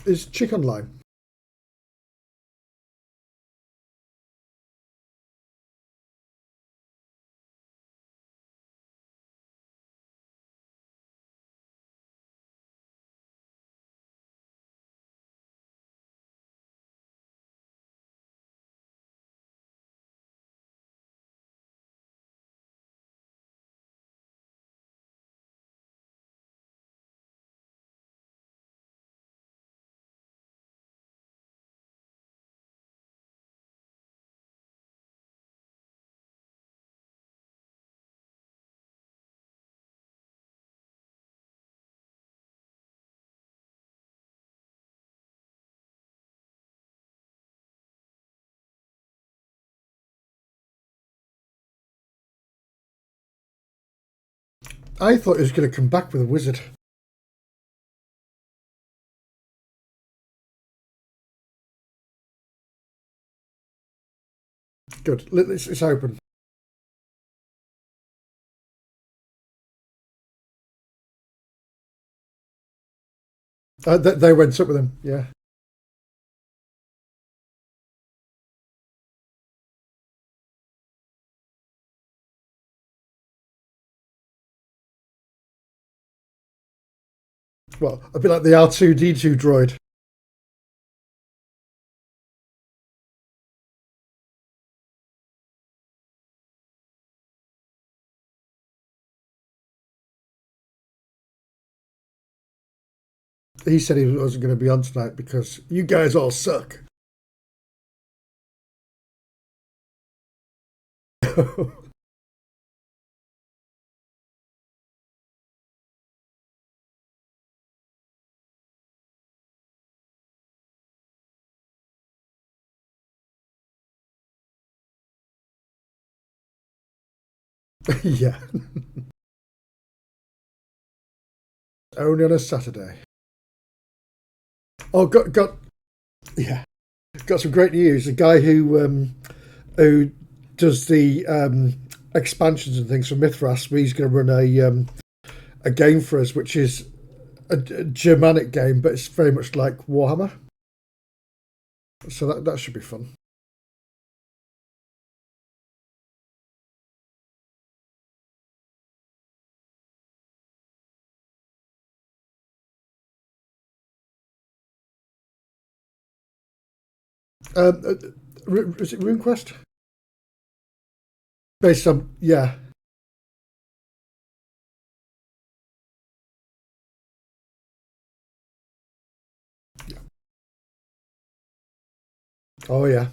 Is Chick online? I thought he was going to come back with a wizard. Good. It's open. They went up with him. Yeah. Well, a bit like the R2D2 droid. He said he wasn't going to be on tonight because you guys all suck. Yeah. Only on a Saturday. Oh, yeah, got some great news. The guy who does the expansions and things for Mithras, he's going to run a game for us, which is a Germanic game, but it's very much like Warhammer. So that should be fun. Um, is it RuneQuest? Based on yeah. Oh yeah,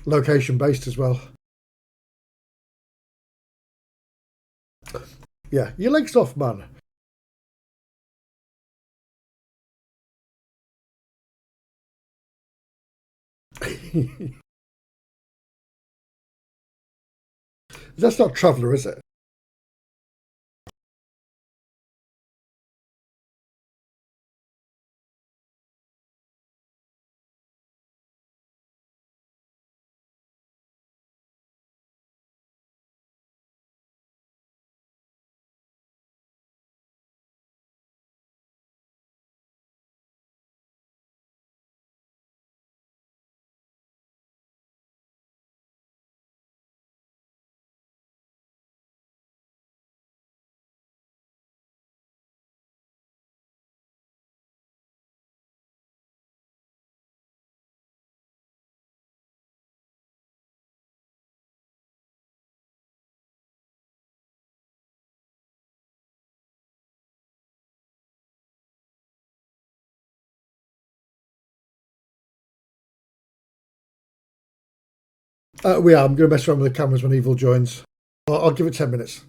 location based as well. Yeah, your legs off, man. That's not Traveller, is it? We are. I'm going to mess around with the cameras when Evil joins. I'll give it 10 minutes.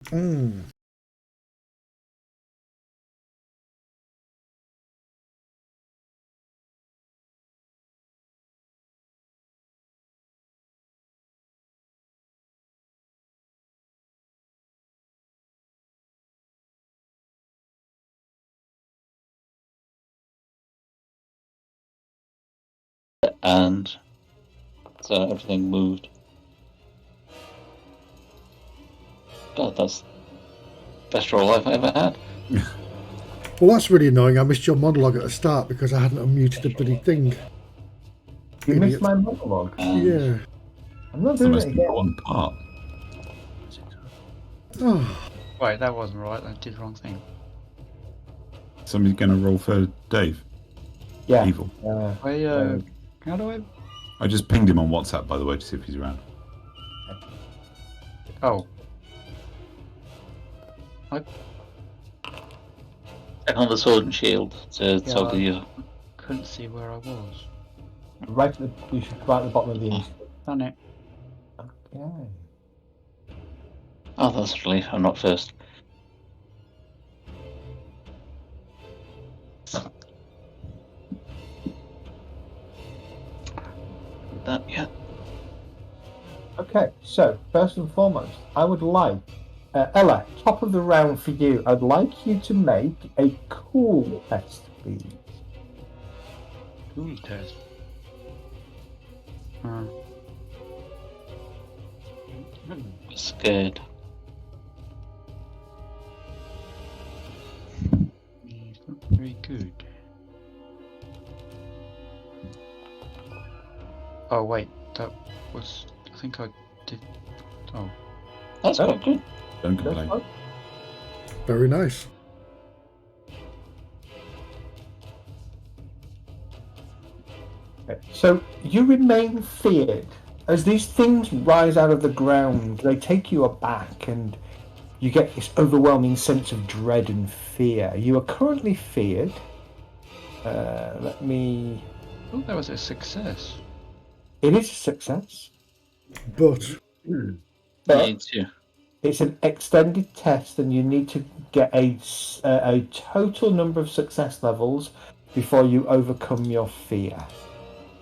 Mm. And so everything moved. God, that's the best roll I've ever had. Well, that's really annoying. I missed your monologue at the start because I hadn't unmuted the bloody thing. You Idiot. missed my monologue. Yeah. I'm not It's the doing most it again. important part. Oh, Wait, that wasn't right. I did the wrong thing. Somebody's going to roll for Dave. Yeah. Evil. How do I? I just pinged him on WhatsApp, by the way, to see if he's around. Oh, Check on the sword and shield to Yeah. toggle you. couldn't see where I was. Right at the, you should right at the bottom of the initiative. Done it. Okay. Oh, that's a relief. I'm not first. That, yeah. Okay, so first and foremost, I would like Ella, top of the round for you. I'd like you to make a cool test, please. Cool test. Scared. He's not very good. Oh wait, that was. I think I did. Oh, That's quite good. Don't That's complain. fine. very nice. Okay, so you remain feared. As these things rise out of the ground, they take you aback and you get this overwhelming sense of dread and fear. You are currently feared. Let me... I thought that was a success. It is a success. But But Needs you. it's an extended test and you need to get a total number of success levels before you overcome your fear.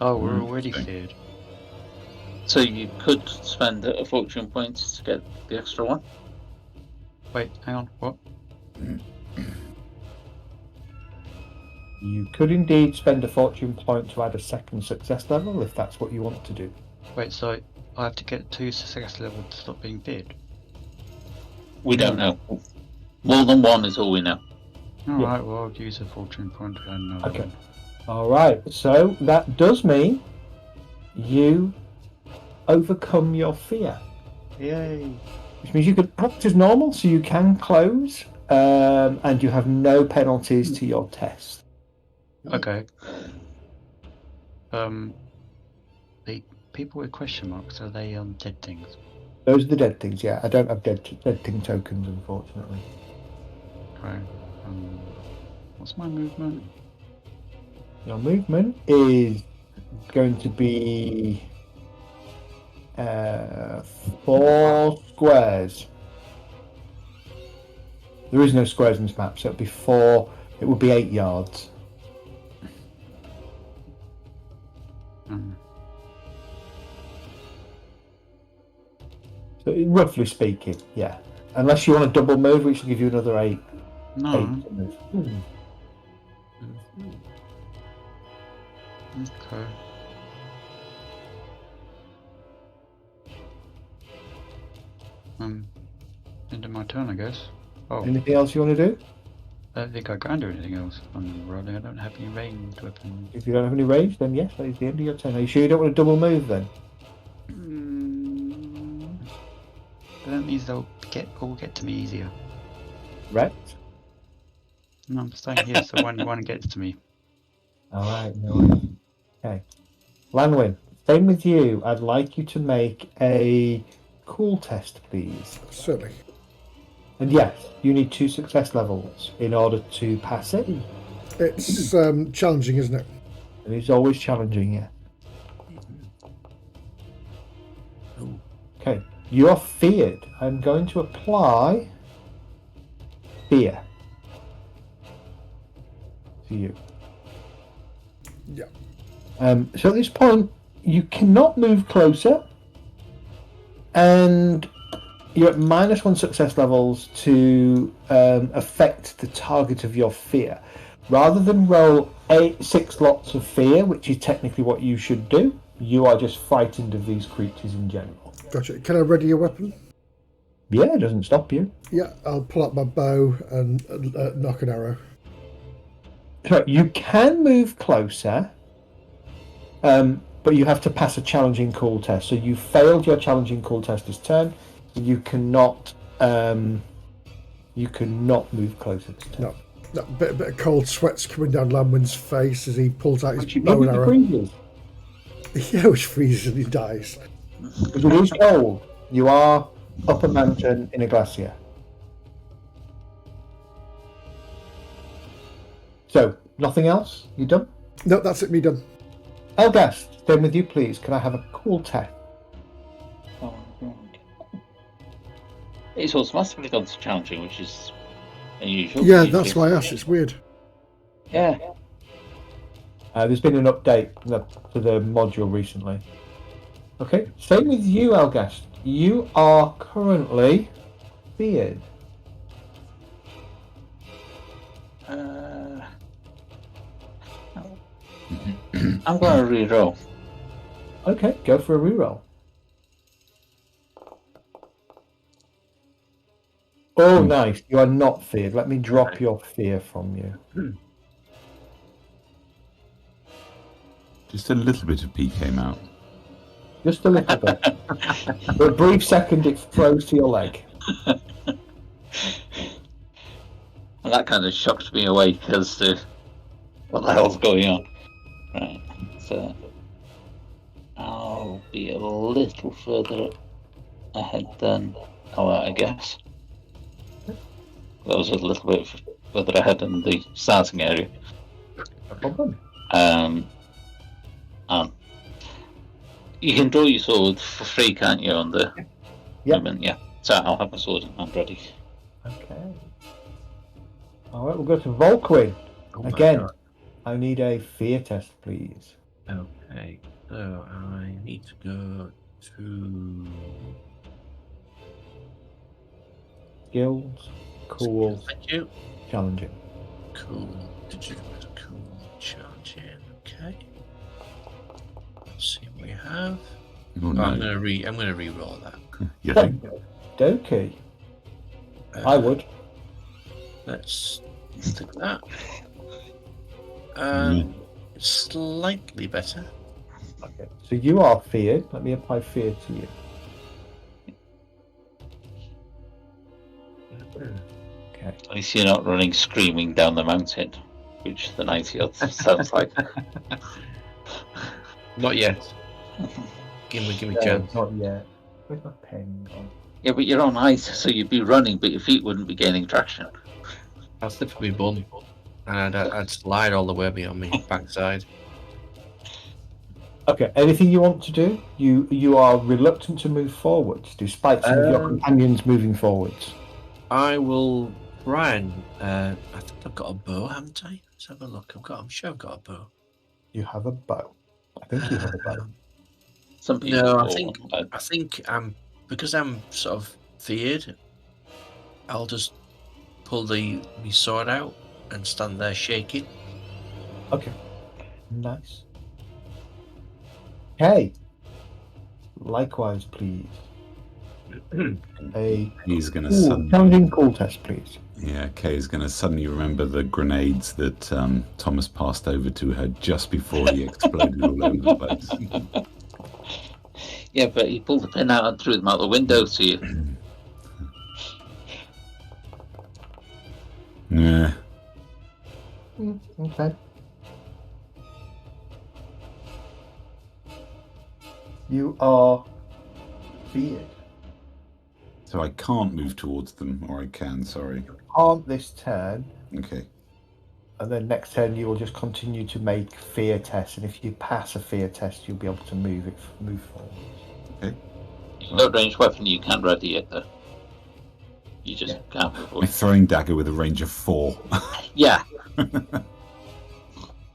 Oh, we're already Interesting. feared. So you could spend a fortune point to get the extra one. Wait, hang on. What? You could indeed spend a fortune point to add a second success level if that's what you want to do. Wait, so I have to get 2 success levels to stop being feared. We don't know. More than one is all we know. Alright, well, I'll use a fortune point to add another Okay. one. Alright, so that does mean you overcome your fear. Yay! Which means you can act as normal, so you can close, and you have no penalties to your test. Okay. The people with question marks, are they dead things? Those are the dead things, yeah. I don't have dead thing tokens, unfortunately. Okay. What's my movement? Your movement is going to be 4 squares. There is no squares in this map, so it'd be 4. It would be 8 yards. So roughly speaking, yeah. Unless you want a double move, which will give you another 8. No. 8 to move. Okay. End of my turn, I guess. Oh, Anything else you want to do? I don't think I can do anything else. I'm rolling. I don't have any ranged weapons. If you don't have any range, then yes, that is the end of your turn. Are you sure you don't want a double move then? But that means they'll all get to me easier. Right. No, I'm staying here, so one gets to me. Alright, no worries. Okay. Lanwin, same with you. I'd like you to make a cool test, please. certainly. And yes, you need 2 success levels in order to pass it. It's challenging, isn't it? And it's always challenging, yeah. Okay. You are feared. I'm going to apply fear to you. Yeah. So at this point, you cannot move closer, and you're at -1 success levels to affect the target of your fear. Rather than roll 6 lots of fear, which is technically what you should do, you are just frightened of these creatures in general. Gotcha. Can I ready a weapon? Yeah, it doesn't stop you. Yeah, I'll pull out my bow and knock an arrow. So you can move closer, but you have to pass a challenging call test. So you failed your challenging call test this turn. You cannot move closer this turn. No. That bit of cold sweats coming down Lanwin's face as he pulls out his Actually, bow and maybe the arrow. freezes. Yeah, which freezes and he dies. If it is cold, you are up a mountain in a glacier. So, nothing else? You done? No, that's it, me done. Elgast, stay with you, please. Can I have a call test? Oh, God. It's automatically gone to challenging, which is unusual. Yeah, Usually that's why I asked. It's weird. Yeah. There's been an update to the module recently. Okay, same with you, Elgast. You are currently feared. I'm going to re-roll. Okay, go for a reroll. Oh, nice. You are not feared. Let me drop your fear from you. Just a little bit of pee came out. Just a little bit. For a brief second, it froze to your leg. And that kind of shocked me awake as to what the hell's going on. Right, so I'll be a little further ahead than I guess. That was a little bit further ahead in the starting area. No problem. You can draw your sword for free, can't you, on the movement? Yeah. So I'll have my sword in hand ready. Okay. Alright, we'll go to Volkwin. Oh my Again, God. I need a fear test, please. Okay, so I need to go to Skills, cool, Thank you. challenging. Cool. Digital cool challenging. Okay. Let's see what we have. Oh, Oh, no. I'm gonna re-roll that. You think? Doki. I would. Let's take that. Mm. It's slightly better. Okay. So you are feared. Let me apply fear to you. Okay. At least you're not running screaming down the mountain, which the 90 sounds like. Not yet. Give me a No, chance. not yet. Where's my pen gone? Yeah, but you're on ice, so you'd be running, but your feet wouldn't be gaining traction. I'll slip for my bum, and I'd slide all the way on my backside. Okay. Anything you want to do? You are reluctant to move forwards, despite some of your companions moving forwards. I will try and I think I've got a bow, haven't I? Let's have a look. I'm sure I've got a bow. You have a bow. I think you have a bow. Some people No, I will, think but I think because I'm sort of feared. I'll just pull my sword out and stand there shaking. Okay. Nice. Okay. Likewise, please. A He's going to challenging call test, please. Yeah, Kay's going to suddenly remember the grenades that Thomas passed over to her just before he exploded all over the place. yeah, but he pulled the pin out and threw them out the window to you. Yeah. Okay. You are feared. So I can't move towards them, or I can, sorry. Can't this turn, Okay. and then next turn you will just continue to make fear tests, and if you pass a fear test, you'll be able to move forward. Okay. No ranged weapon you can ready it though. You just can't move My away. throwing dagger with a range of 4. Yeah.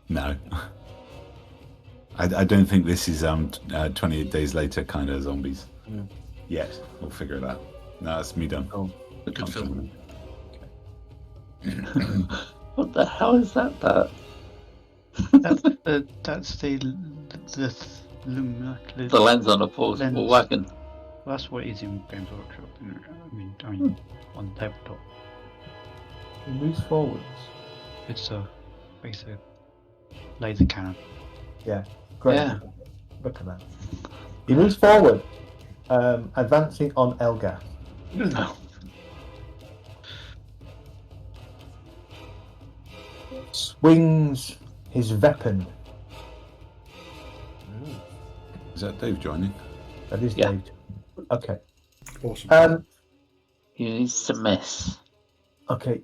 No. I don't think this is 28 days later kind of zombies. Yes, we'll figure it out. No, that's me done. Oh, we can film. What the hell is that? That's the The lens on a portable lens. wagon. That's what it is in Games Workshop. I mean, on the tabletop. He moves forwards. It's a basic laser cannon. Yeah, great. Yeah. Look at that. He moves forward, advancing on Elga. No. Swings his weapon. Is that Dave joining? That is Yeah. Dave. Okay. Awesome. He needs to miss. Okay.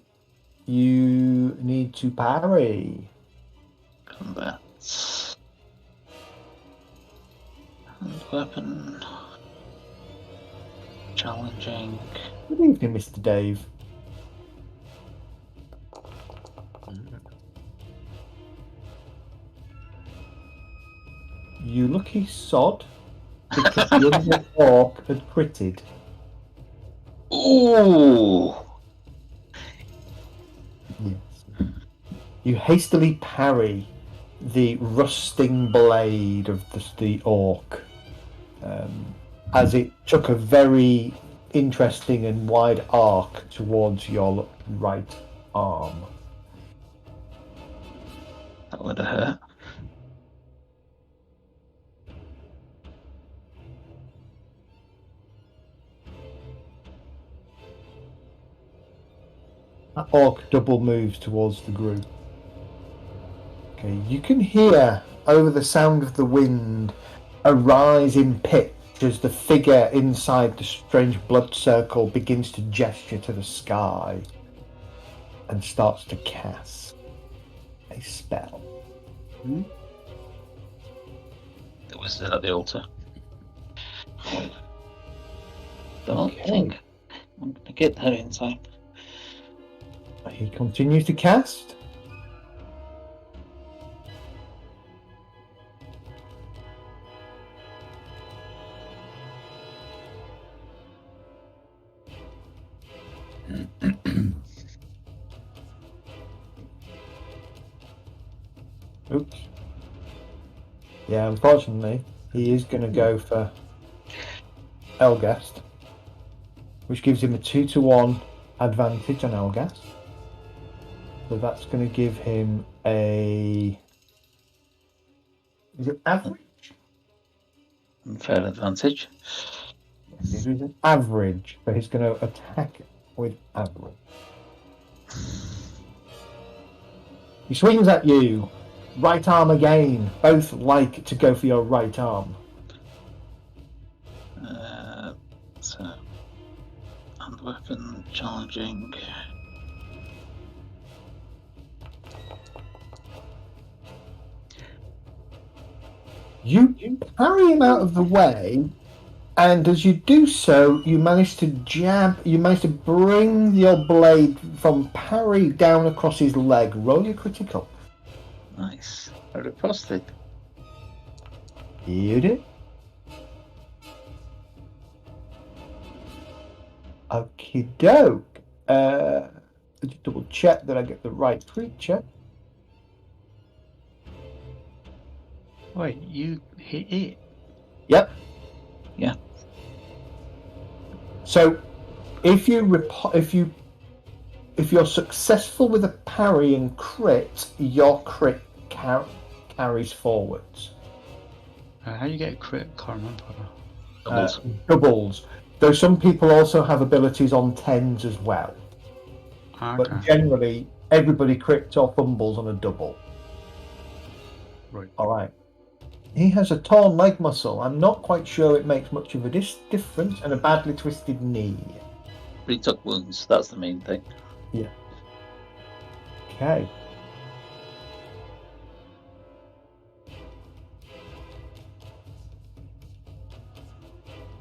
You need to parry. Combat. And weapon. Challenging. Good evening, Mr. Dave. You lucky sod, because the other orc had critted. Ooh! Yes. You hastily parry the rusting blade of the orc, as it took a very interesting and wide arc towards your right arm. That would have hurt. That orc double moves towards the group. Okay, you can hear over the sound of the wind a rise in pitch as the figure inside the strange blood circle begins to gesture to the sky and starts to cast a spell. It was at the altar. Don't Okay. think I'm gonna get that in time. He continues to cast. Oops. Yeah, unfortunately, he is going to go for Elgast, which gives him a 2-to-1 advantage on Elgast. So that's going to give him a... Is it average? Unfair advantage. It is an average, but he's going to attack with average. He swings at you. Right arm again. Both like to go for your right arm. So, and weapon challenging. You parry him out of the way, and as you do so, you manage to bring your blade from parry down across his leg. Roll your critical. Nice. I riposted. You did. Okie doke. Just double check that I get the right creature. Wait, you hit it? Yep. Yeah. So, if you're successful with a parry and crit, your crit carries forwards. How do you get a crit? Can't remember. Doubles. Doubles. Though some people also have abilities on 10s as well. Okay. But generally, everybody crits or fumbles on a double. Right. All right. He has a torn leg muscle. I'm not quite sure it makes much of a difference, and a badly twisted knee. But he took wounds. That's the main thing. Yeah. Okay.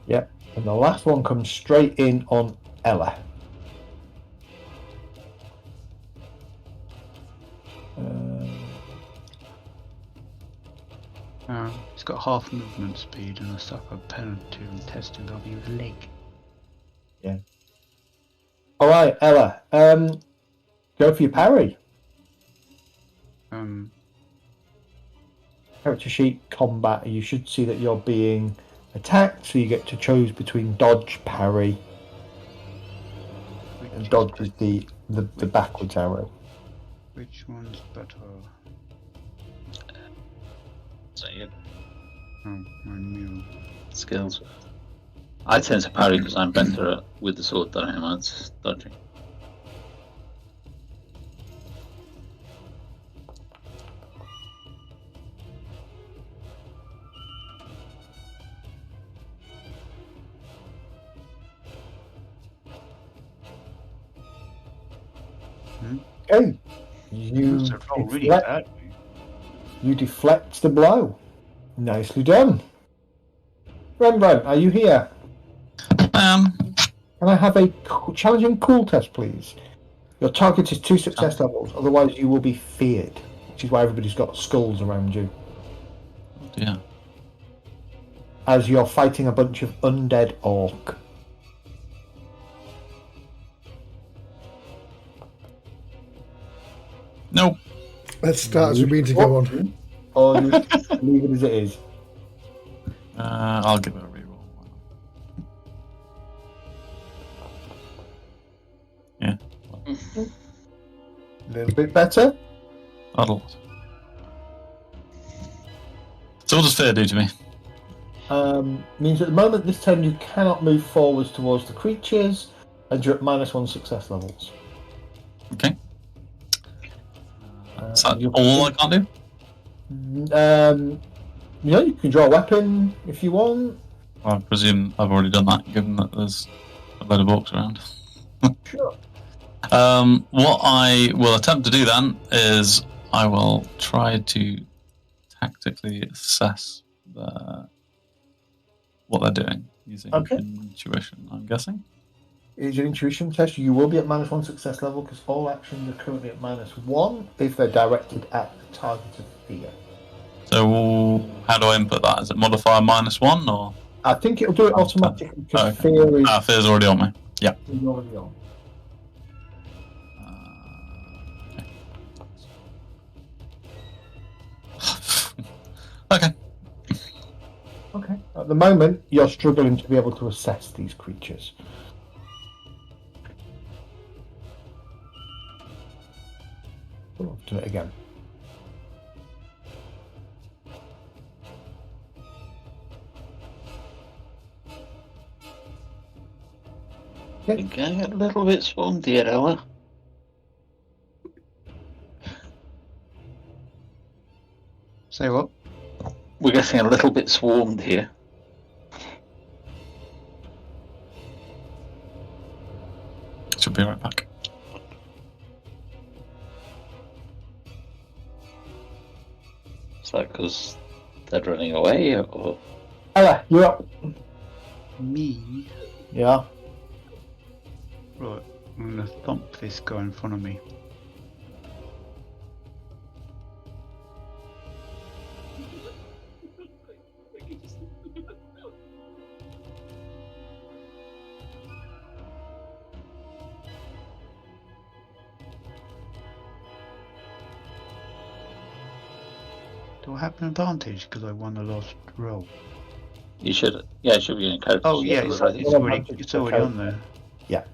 Yep. And the last one comes straight in on Ella. It's got half movement speed and a suffer penalty and testing of your leg. Yeah. All right, Ella. Go for your parry. Character sheet combat. You should see that you're being attacked, so you get to choose between dodge, parry, and dodge is the backwards arrow. Which one's better? So you Oh, my mule. skills. I tend to parry because I'm better at with the sword than I am at dodging. Okay. You Those are all really deflect, bad. you deflect the blow. Nicely done. Rembrandt, are you here? Can I have a challenging cool test, please? Your target is 2 success levels, otherwise you will be feared, which is why everybody's got skulls around you. Yeah. As you're fighting a bunch of undead orc. Nope. Let's start as we mean to go on. Or you leave it as it is. I'll give it a reroll. Yeah. A little bit better. That'll. So what does fear do to me? Means at the moment this turn you cannot move forwards towards the creatures, and you're at -1 success levels. Okay. Is that all I can't do? You can draw a weapon if you want. Well, I presume I've already done that, given that there's a load of orcs around. Sure. What I will attempt to do then is I will try to tactically assess what they're doing using intuition, I'm guessing. It's an intuition test. You will be at -1 success level because all actions are currently at -1 if they're directed at the target of fear. So how do I input that? Is it modifier -1 or? I think it'll do it automatically because fear is fear's already on me. Yeah. already on. Okay. Okay. At the moment, you're struggling to be able to assess these creatures. Oh, I've done it again. I think I get a little bit swarmed here, Ella. Say what? We're getting a little bit swarmed here. Should be right back. Is that because they're running away, or? Ella, you're up. Me? Yeah. Right, I'm gonna thump this guy in front of me. Do I have an advantage because I won the last roll? You should, yeah, it should be in character. Oh yeah, it's already on there. Yeah.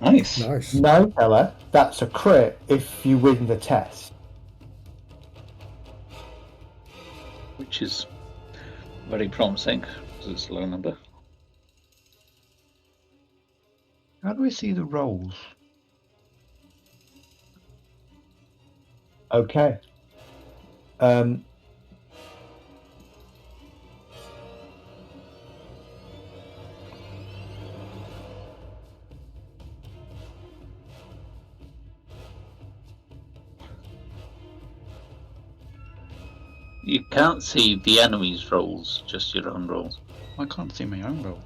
Nice. Nice. No, Ella, that's a crit if you win the test. Which is very promising because it's a low number. How do I see the rolls? Okay. You can't see the enemy's rolls, just your own rolls. I can't see my own roll.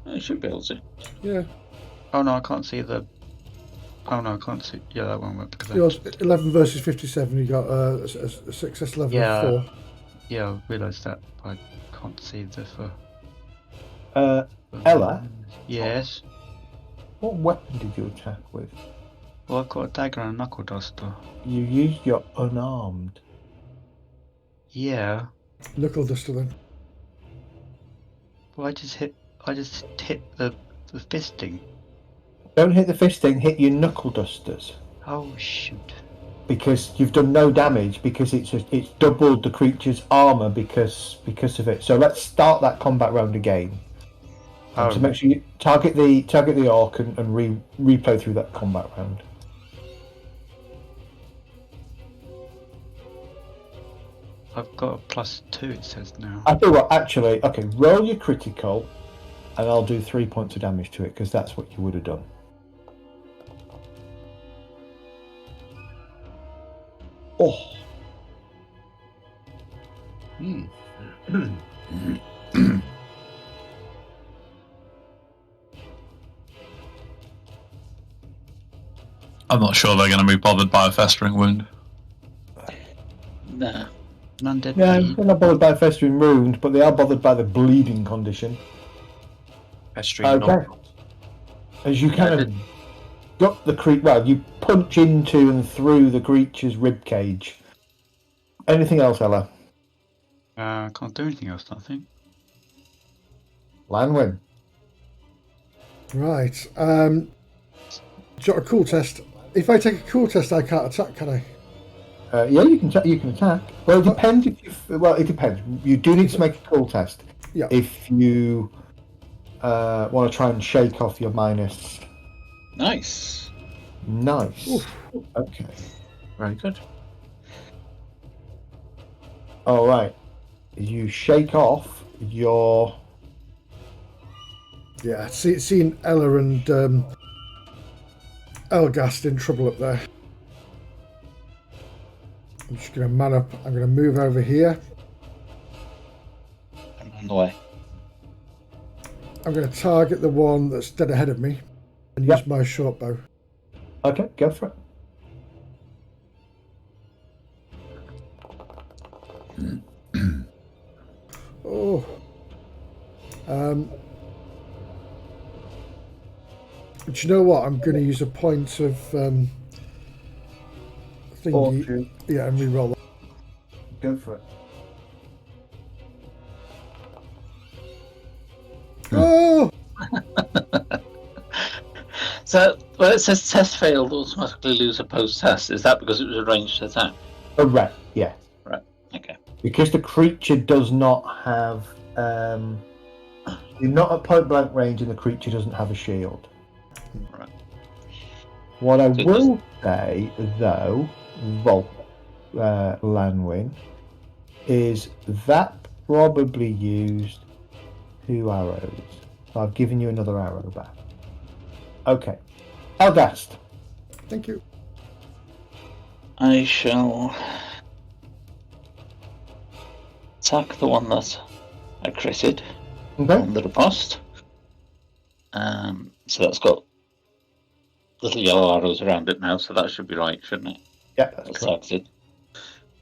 You should be able to. Yeah. Oh no, I can't see the. Oh no, I can't see. Yeah, that one went because I. Yours 11 versus 57. You got a success level Yeah. of 4. Yeah, I realised that. But I can't see the. Ella? Yes. What weapon did you attack with? Well, I've got a dagger and a knuckle duster. You used your unarmed. Yeah. Knuckle duster then. Well, I just hit the fisting. Don't hit the fisting, hit your knuckle dusters. Oh shoot. Because you've done no damage, because it's doubled the creature's armour because of it. So let's start that combat round again. So make sure you target the orc and replay through that combat round. I've got a +2, it says now. I tell you what, actually, okay, roll your critical, and I'll do 3 points of damage to it, because that's what you would have done. Oh. I'm not sure they're going to be bothered by a festering wound. Nah. Undead. Yeah, they're not bothered by a festering wound, but they are bothered by the bleeding condition. Festering Okay. As you kind of gut the creature, well, you punch into and through the creature's rib cage. Anything else, Ella? I can't do anything else, I think. Lanwin. Right. Got a cool test. If I take a cool test, I can't attack, can I? Yeah, you can attack. Well, it depends if you. Well, it depends. You do need to make a cool test. Yeah. If you want to try and shake off your minus. Nice. Nice. Oof. Okay. Very good. All right. You shake off your. Yeah. Seeing Ella and Elgast in trouble up there. I'm just going to man up. I'm going to move over here. I'm on the way. I'm going to target the one that's dead ahead of me and use my short bow. Okay, go for it. Oh. But you know what? I'm going to use a point of thingy. Yeah, and re-roll. Go for it. Oh! So, when it says test failed, automatically lose a post test. Is that because it was a ranged attack? Oh, right. Yeah. Right. Okay. Because the creature does not have. You're not at point blank range, and the creature doesn't have a shield. Right. What I will say, though, Lanwin, is that probably used 2 arrows. So I've given you another arrow back. Okay. Elgast. Thank you. I shall attack the one that I critted Okay. on the riposte. So that's got little yellow arrows around it now, so that should be right, shouldn't it? Yeah, that's correct. Targeted.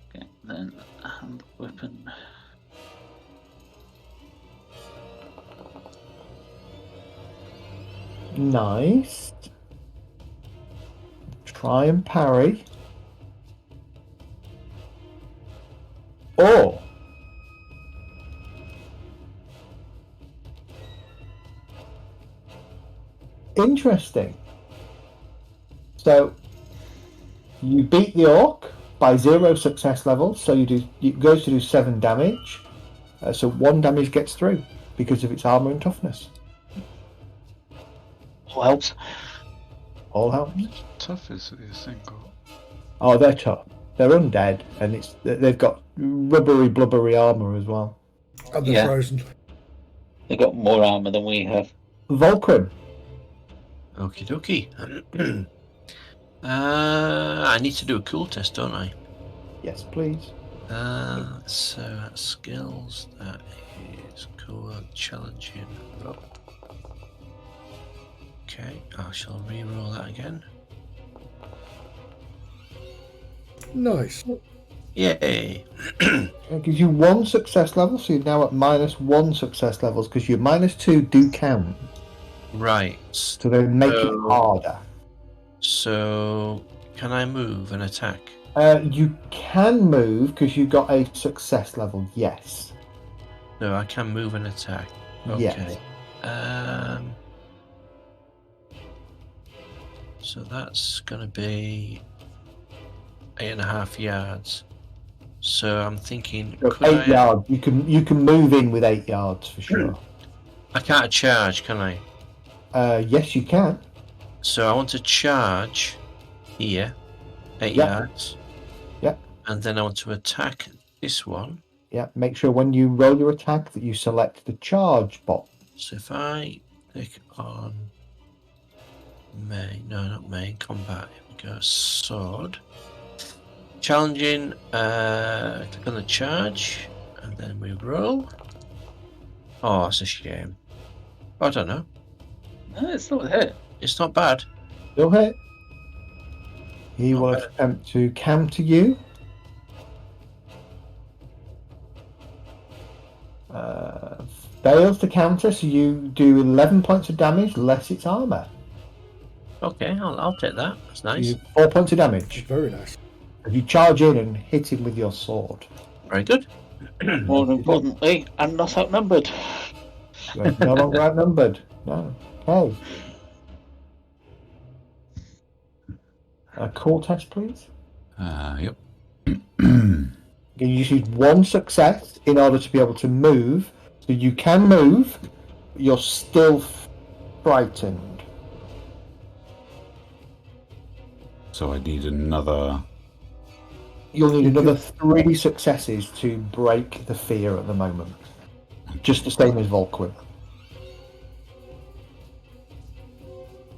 Okay, then hand weapon. Nice. Try and parry. Oh. Interesting. So you beat the orc by 0 success levels, so it goes to do 7 damage. So 1 damage gets through because of its armor and toughness. All helps. All helps. Tough is single. Oh, they're tough. They're undead, and they've got rubbery, blubbery armor as well. And they're Yeah. frozen. They got more armor than we have. Volcrum. Okie dokie. I need to do a cool test, don't I? Yes, please. So that's skills. That is cool. Challenging. Okay, I shall re-roll that again. Nice. Yay! It gives you 1 success level, so you're now at -1 success levels because your -2 do count. Right. So they make it harder. So, can I move and attack? You can move because you got a success level, yes. No, I can move and attack. Okay. Yes. So that's gonna be 8.5 yards. So I'm thinking, So could 8 yards. You can move in with 8 yards for sure. I can't charge, can I? Yes, you can. So I want to charge here, 8 Yep. yards. Yep. And then I want to attack this one. Yeah. Make sure when you roll your attack that you select the charge bot. So if I click on main, no, not main, combat. Here we go. Sword. Challenging. Click on the charge, and then we roll. Oh, that's a shame. I don't know. No, it's not hit. It's not bad. Still hit. He Not will bad. attempt to counter you. Fails to counter, so you do 11 points of damage less its armor. Okay, I'll take that. That's nice. You 4 points of damage. Very nice. If you charge in and hit him with your sword, Very good. More importantly, I'm not outnumbered. you're no longer outnumbered. No. Okay. A call test, please. Yep. You just need 1 success in order to be able to move. So you can move, but you're still frightened. So I need another. You'll need another 3 successes to break the fear at the moment. Just the same as Volquin.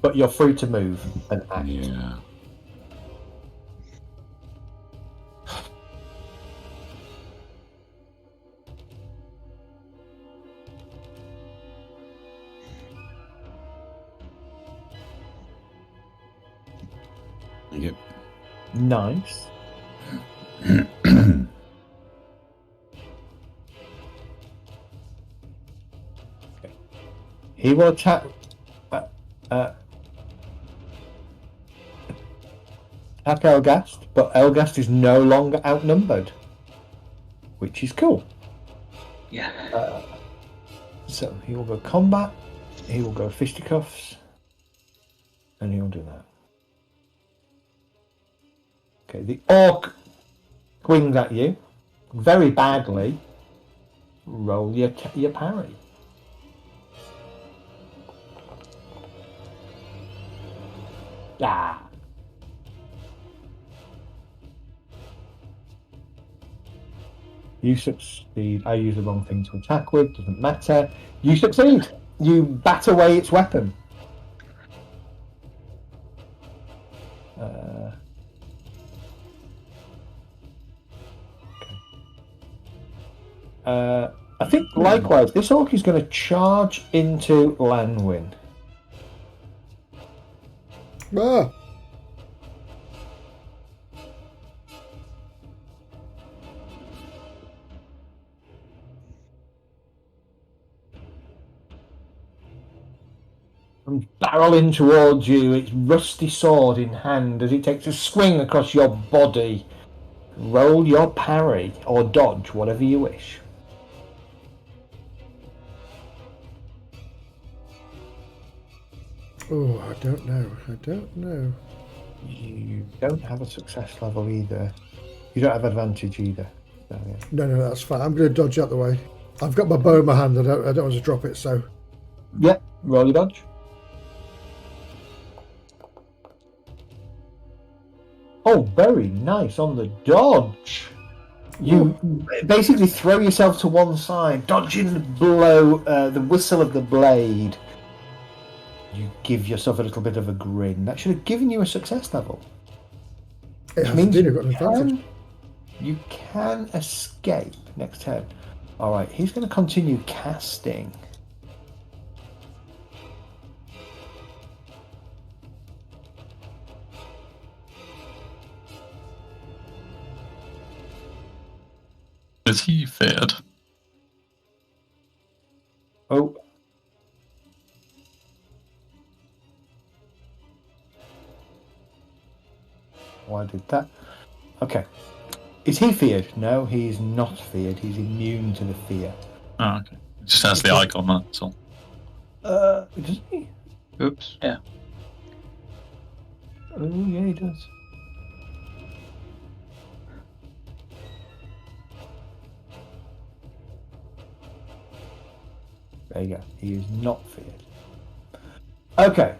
But you're free to move and act. Yeah. Yep. Nice. He will attack. Attack Elgast, but Elgast is no longer outnumbered, which is cool. Yeah. So he will go combat. He will go fisticuffs, and he will do that. Okay, the orc swings at you very badly. Roll your parry. Ah. You succeed. I use the wrong thing to attack with. Doesn't matter. You succeed. You bat away its weapon. I think likewise, this orc is going to charge into Lanwin. Ah, And barreling towards you, its rusty sword in hand, as it takes a swing across your body. Roll your parry or dodge, whatever you wish. oh, I don't know. I don't know. You don't have a success level either. You don't have advantage either. So, yeah. No, that's fine. I'm going to dodge out the way. I've got my bow in my hand. I don't want to drop it, so. Yep, roll your dodge. Oh, very nice on the dodge. You basically throw yourself to one side, dodging the blow, the whistle of the blade. You give yourself a little bit of a grin. That should have given you a success level. It Which has means been. you I've got an advantage. You can escape next turn. Alright, he's going to continue casting. Is he feared? Oh. Why did that? Okay. Is he feared? No, he's not feared. He's immune to the fear. Oh, okay. It just has the icon, that's all. Does he? Oops. Yeah. Oh, yeah, he does. There you go. He is not feared. Okay.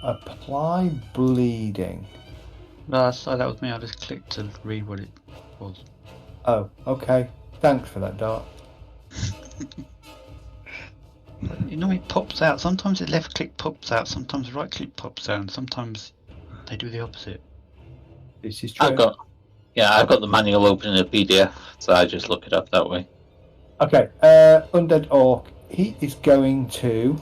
Apply bleeding. No, that was me. I just clicked to read what it was. Oh, okay. Thanks for that, Dart. You know, it pops out. Sometimes the left click pops out. Sometimes right click pops out. And sometimes they do the opposite. This is true. I've got the manual open in a PDF, so I just look it up that way. Okay, Undead Orc. He is going to.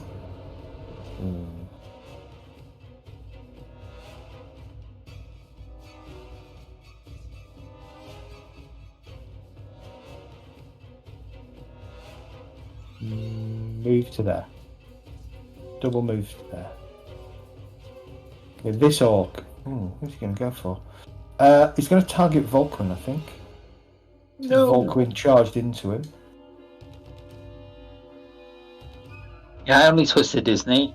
Move to there. Double move to there. Okay, this orc. Who's he going to go for? He's going to target Vulcan, I think. No. Vulcan charged into him. Yeah, I only twisted his knee,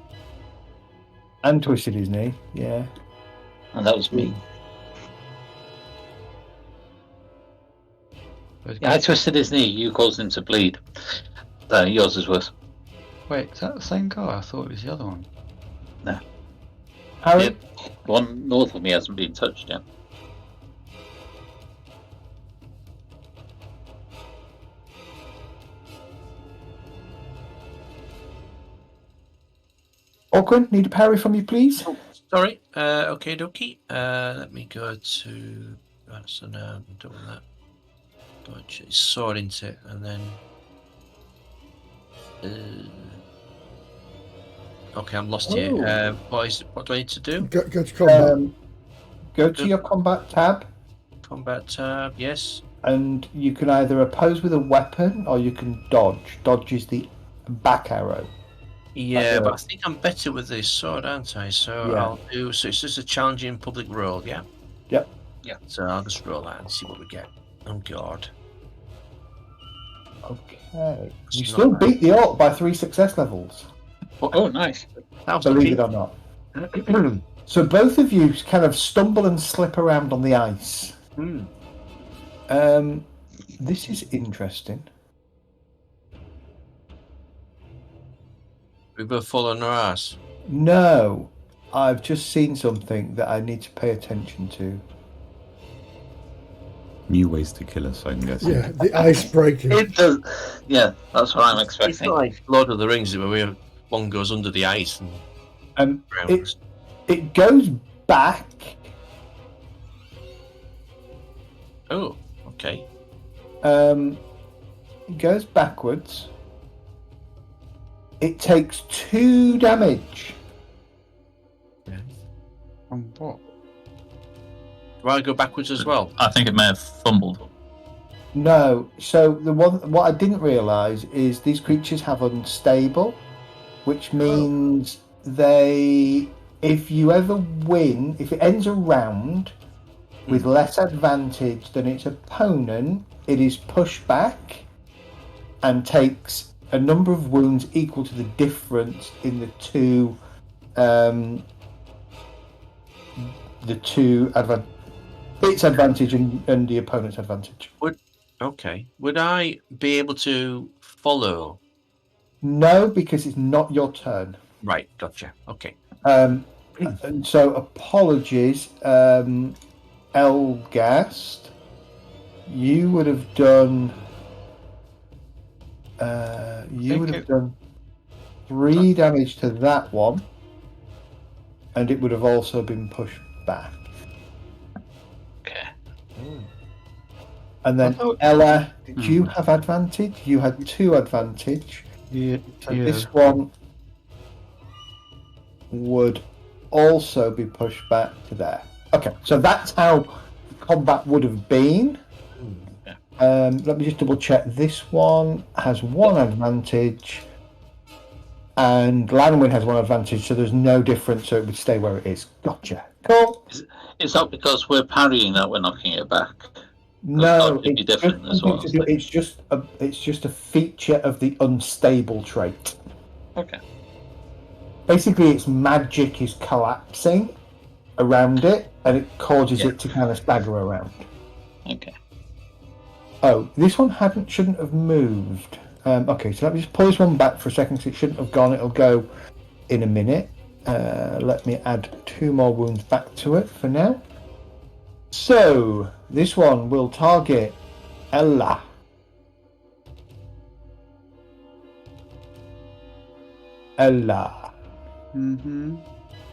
And twisted his knee, yeah. and that was me. Yeah, I twisted his knee. You caused him to bleed. So yours is worse. Wait, is that the same guy? I thought it was the other one. No. Harry? Yep. The one north of me hasn't been touched yet. Orquin, need a parry from you, please? Sorry. Okay, dokie. Let me go to. Right, so now I'm doing that. Dodge his sword into it, and then. Okay, I'm lost here. What do I need to do? Go to combat. Go to your combat tab, Combat tab, yes. and you can either oppose with a weapon or you can dodge. Dodge is the back arrow. Yeah, but I think I'm better with the sword, aren't I? So Yeah. I'll do. So it's just a challenging public roll, yeah. Yep. Yeah. So I'll just roll that and see what we get. Oh God. Okay. You It's still not beat the orc by 3 success levels, Oh, nice. That was believe lucky. it or not. So both of you kind of stumble and slip around on the ice. This is interesting. We both fall on our ass. No, I've just seen something that I need to pay attention to. New ways to kill us, I'm guessing. Yeah, the ice breaking. It does. Yeah, that's what I'm It's expecting. not like Lord of the Rings where one goes under the ice and drowns. It goes back. Oh, okay. It goes backwards. It takes 2 damage. From what? Do I go backwards as well? I think it may have fumbled. No, so what I didn't realise is these creatures have unstable, which means if you ever win, if it ends a round with less advantage than its opponent, it is pushed back and takes a number of wounds equal to the difference in the two its advantage and the opponent's advantage. Okay. Would I be able to follow? No, because it's not your turn. Right, gotcha. Okay. And so apologies, Elgast. You would have done. You would have done 3 damage to that one, and it would have also been pushed back. And then Ella, did you have advantage? You had 2 advantage. Yeah. So this one would also be pushed back to there. Okay, so that's how combat would have been. Let me just double check. This one has 1 advantage, and Lanwin has 1 advantage, so there's no difference, so it would stay where it is. Gotcha. Cool. Is that because we're parrying that we're knocking it back? No, It'd be different as well. it's just a feature of the unstable trait. Okay. Basically, its magic is collapsing around it, and it causes it to kind of stagger around. Okay. Oh, this one shouldn't have moved. Okay, so let me just pull this one back for a second, because it shouldn't have gone. It'll go in a minute. Let me add 2 more wounds back to it for now. So, this one will target Ella. Ella. Mm-hmm.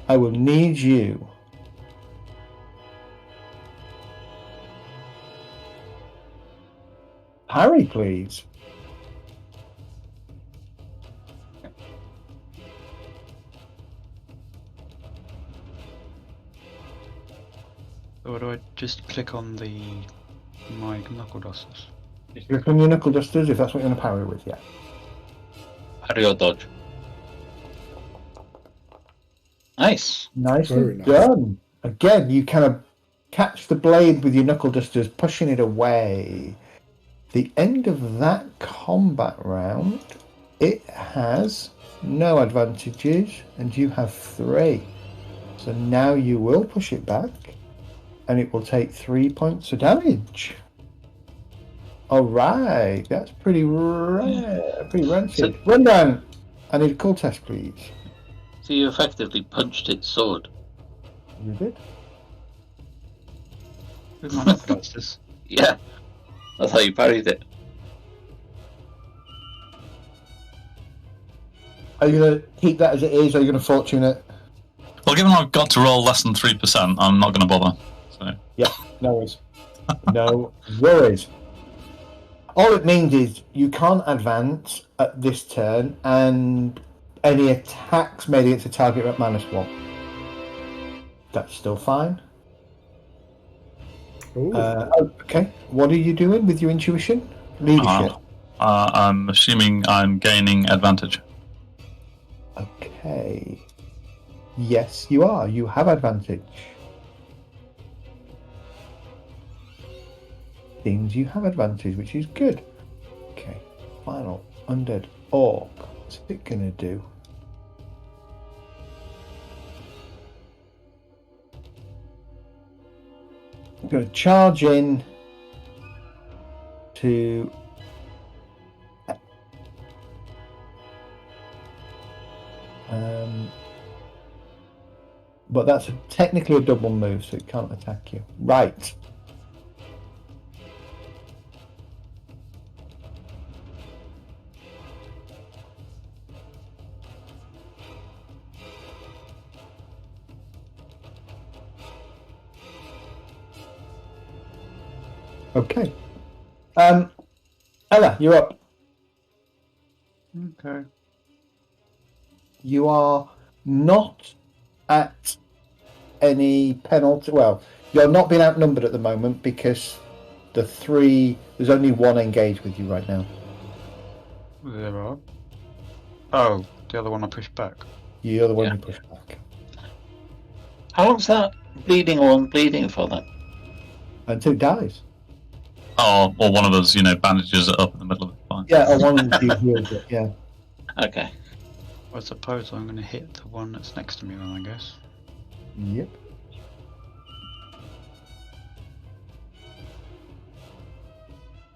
I will need you parry, please. Or do I just click on my knuckle dusters? If you're from your knuckle dusters, if that's what you're going to parry with, yeah. Parry or dodge. Nice. Nicely Very nice. done. Again, you kind of catch the blade with your knuckle dusters, pushing it away. The end of that combat round, it has no advantages, and you have 3. So now you will push it back, and it will take 3 points of damage. Alright, that's pretty rare, pretty rancid. Run down. I need a cool test, please. So you effectively punched its sword. You did? With my knuckle dusters. Yeah. That's how you parried it. Are you going to keep that as it is, or are you going to fortune it? Well, given I've got to roll less than 3%, I'm not going to bother. So. Yeah, no worries. No worries. All it means is you can't advance at this turn, and any attacks made against a target are at -1. That's still fine. Okay, what are you doing with your intuition? Leadership. I'm assuming I'm gaining advantage. Okay. Yes, you are. You have advantage. Seems you have advantage, which is good. Okay. Final undead orc. What's it gonna do? I'm gonna charge in to but that's technically a double move, so it can't attack you. Right. Okay. Ella, you're up. Okay. You are not at any penalty. Well, you're not being outnumbered at the moment because there's only 1 engaged with you right now. There are. Oh, the other one I pushed back. You're the one Yeah. who pushed back. How long's that bleeding for then? Until it dies. Or one of us, bandages it up in the middle of the fight. Yeah, or one of you heals it, yeah. Okay. I suppose I'm going to hit the one that's next to me then, I guess. Yep.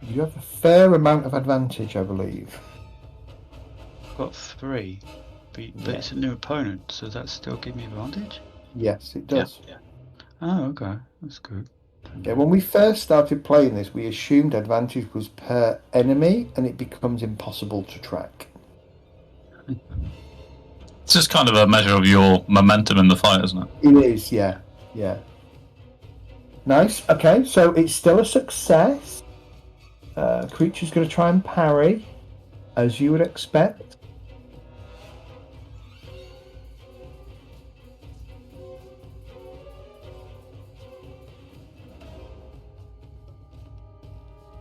You have a fair amount of advantage, I believe. I've got 3, but it's a new opponent, so that still give me advantage? Yes, it does. Yeah. Oh, okay. That's good. Yeah, when we first started playing this, we assumed advantage was per enemy, and it becomes impossible to track. It's just kind of a measure of your momentum in the fight, isn't it? It is, yeah. Nice. Okay, so it's still a success. Creature's going to try and parry, as you would expect.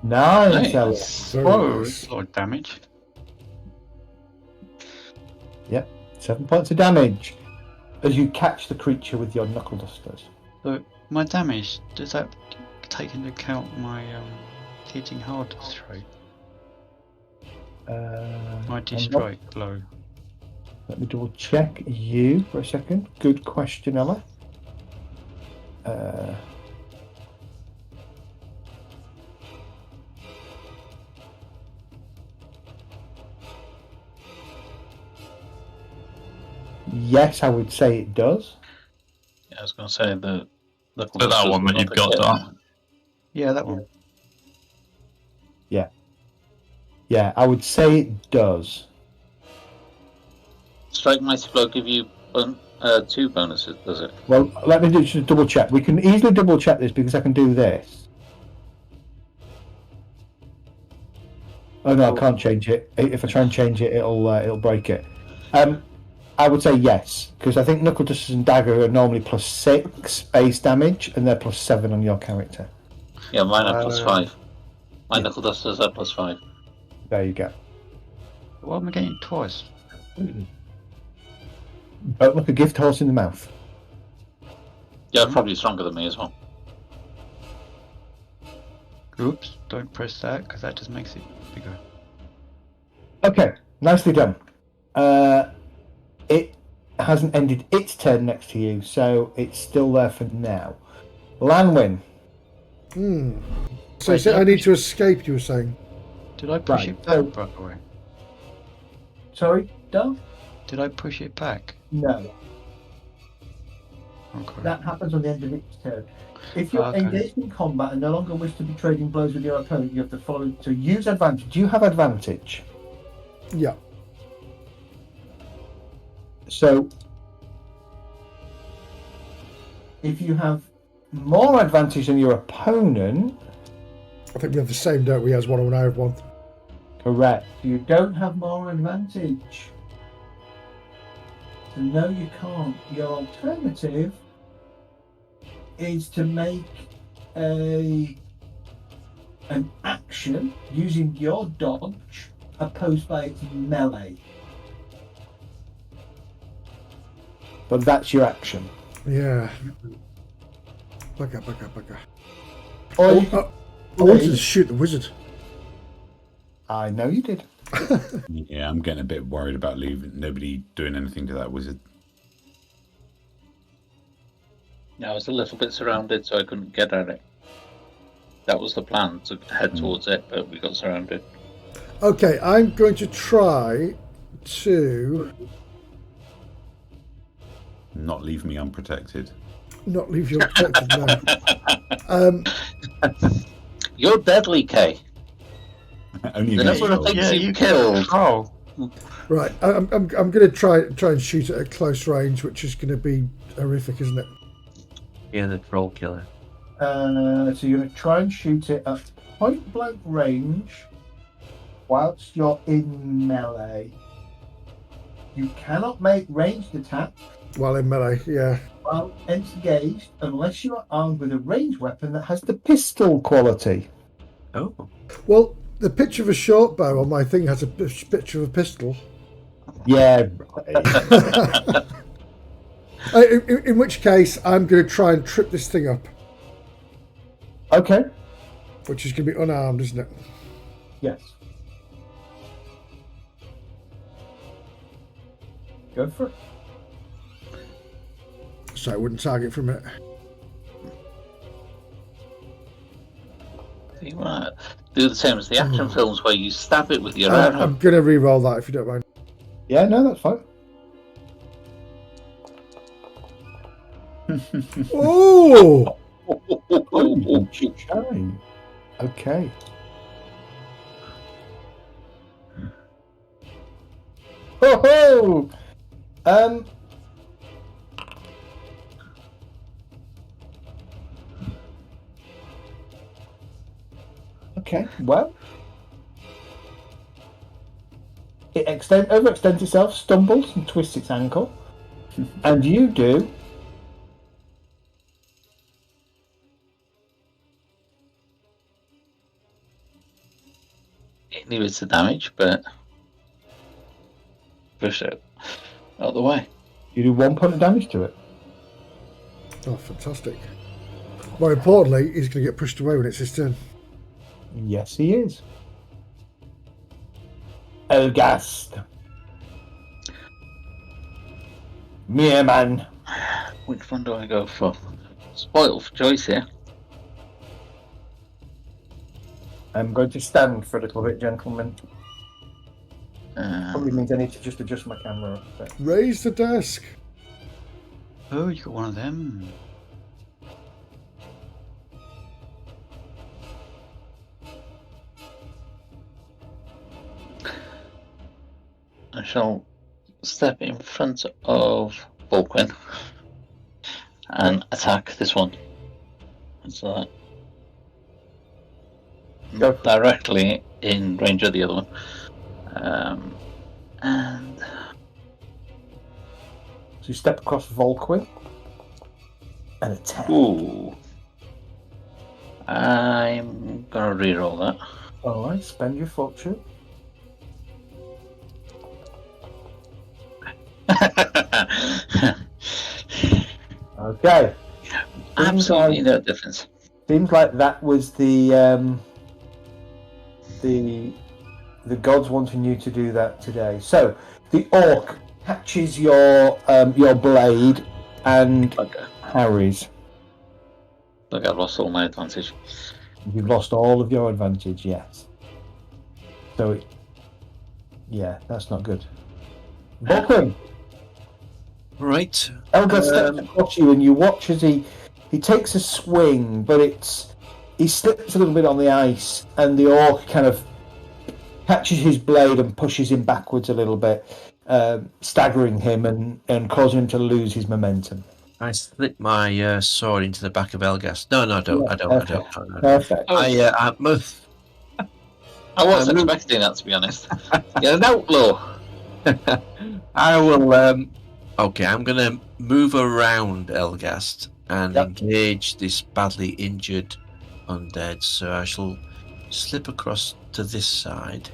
Nice, Elliot. Very Whoa, nice. that's a lot of damage. Yep, 7 points of damage as you catch the creature with your knuckle dusters. So my damage, does that take into account my hitting hard throw? My strike blow. Let me double check you for a second. Good question, Ella. Yes, I would say it does. Yeah, I was going to say the So that one that you've got, Dart. Yeah, that one. Yeah, I would say it does. Strike Mighty Blow give you 2 bonuses, does it? Well, let me just double check. We can easily double check this because I can do this. Oh no, I can't change it. If I try and change it, it'll break it. I would say yes, because I think Knuckle Dusters and Dagger are normally +6 base damage, and they're +7 on your character. Yeah, mine are +5. My Knuckle Dusters are +5. There you go. Why am I getting twice? Don't look a gift horse in the mouth. Yeah, probably stronger than me as well. Oops, don't press that because that just makes it bigger. Okay, nicely done. It hasn't ended its turn next to you, so it's still there for now. Lanwin. So you said I need to escape, you were saying? Did I push Right, it back, by the way? Sorry, Dove? Did I push it back? No. Okay. That happens on the end of its turn. If you're Okay. engaged in combat and no longer wish to be trading blows with your opponent, you have to follow to use advantage. Do you have advantage? Yeah. So, if you have more advantage than your opponent, I think we have the same, don't we, as one and I have one. correct. You don't have more advantage. So no, you can't. Your alternative is to make an action using your dodge opposed by its melee. But that's your action. Yeah. Bugger. Or you I wanted to shoot the wizard. I know you did. Yeah, I'm getting a bit worried about leaving nobody doing anything to that wizard. Yeah, I was a little bit surrounded, so I couldn't get at it. That was the plan, to head towards it, but we got surrounded. Okay, I'm going to try to Not leave me unprotected. not leave you protected now. You're deadly, Kay. Only The against number of trolls. things you killed. Oh, Right, I'm going to try and shoot it at close range, which is going to be horrific, isn't it? Yeah, the troll killer. So you're going to try and shoot it at point blank range whilst you're in melee. You cannot make ranged attacks While in melee, yeah. while engaged unless you are armed with a ranged weapon that has the pistol quality. Oh. Well, the picture of a short bow on my thing has a picture of a pistol. Yeah. In which case, I'm going to try and trip this thing up, Okay. which is going to be unarmed, isn't it? Yes. Go for it. So I wouldn't target for a minute. You want to do the same as the action films where you stab it with your I'm arrow. going to re-roll that if you don't mind. Yeah, no, that's fine. Oh! Shine. Okay. Ho ho! Okay, well. It overextends itself, stumbles and twists its ankle. And you do... It limits the damage, but push it out of the way. You do 1 point of damage to it. Oh, fantastic. More importantly, he's going to get pushed away when it's his turn. Yes, he is. Elgast. Mere man. Which one do I go for? Spoiled for choice here. I'm going to stand for a little bit, gentlemen. Probably means I need to just adjust my camera a bit. Raise the desk. Oh, you got one of them. I shall step in front of Vulcan and attack this one. So directly in range of the other one. And So you step across Volquin and attack. ooh, I'm gonna reroll that. Alright, spend your fortune. Okay. Absolutely no difference. Seems like that was the gods wanting you to do that today. So the orc catches your blade and Okay. parries. Look, I've lost all my advantage. You've lost all of your advantage, yes. So, yeah, that's not good. Vulcan, Right. Elgar steps across you, and you watch as he takes a swing, but he slips a little bit on the ice, and the orc kind of catches his blade and pushes him backwards a little bit, staggering him and causing him to lose his momentum. I slip my sword into the back of Elgast. No, I don't. Yeah, I don't. No. Perfect. I move. I was expecting that, to be honest. You're an outlaw. I will. Okay, I'm gonna move around Elgast and engage this badly injured undead. So I shall slip across to this side.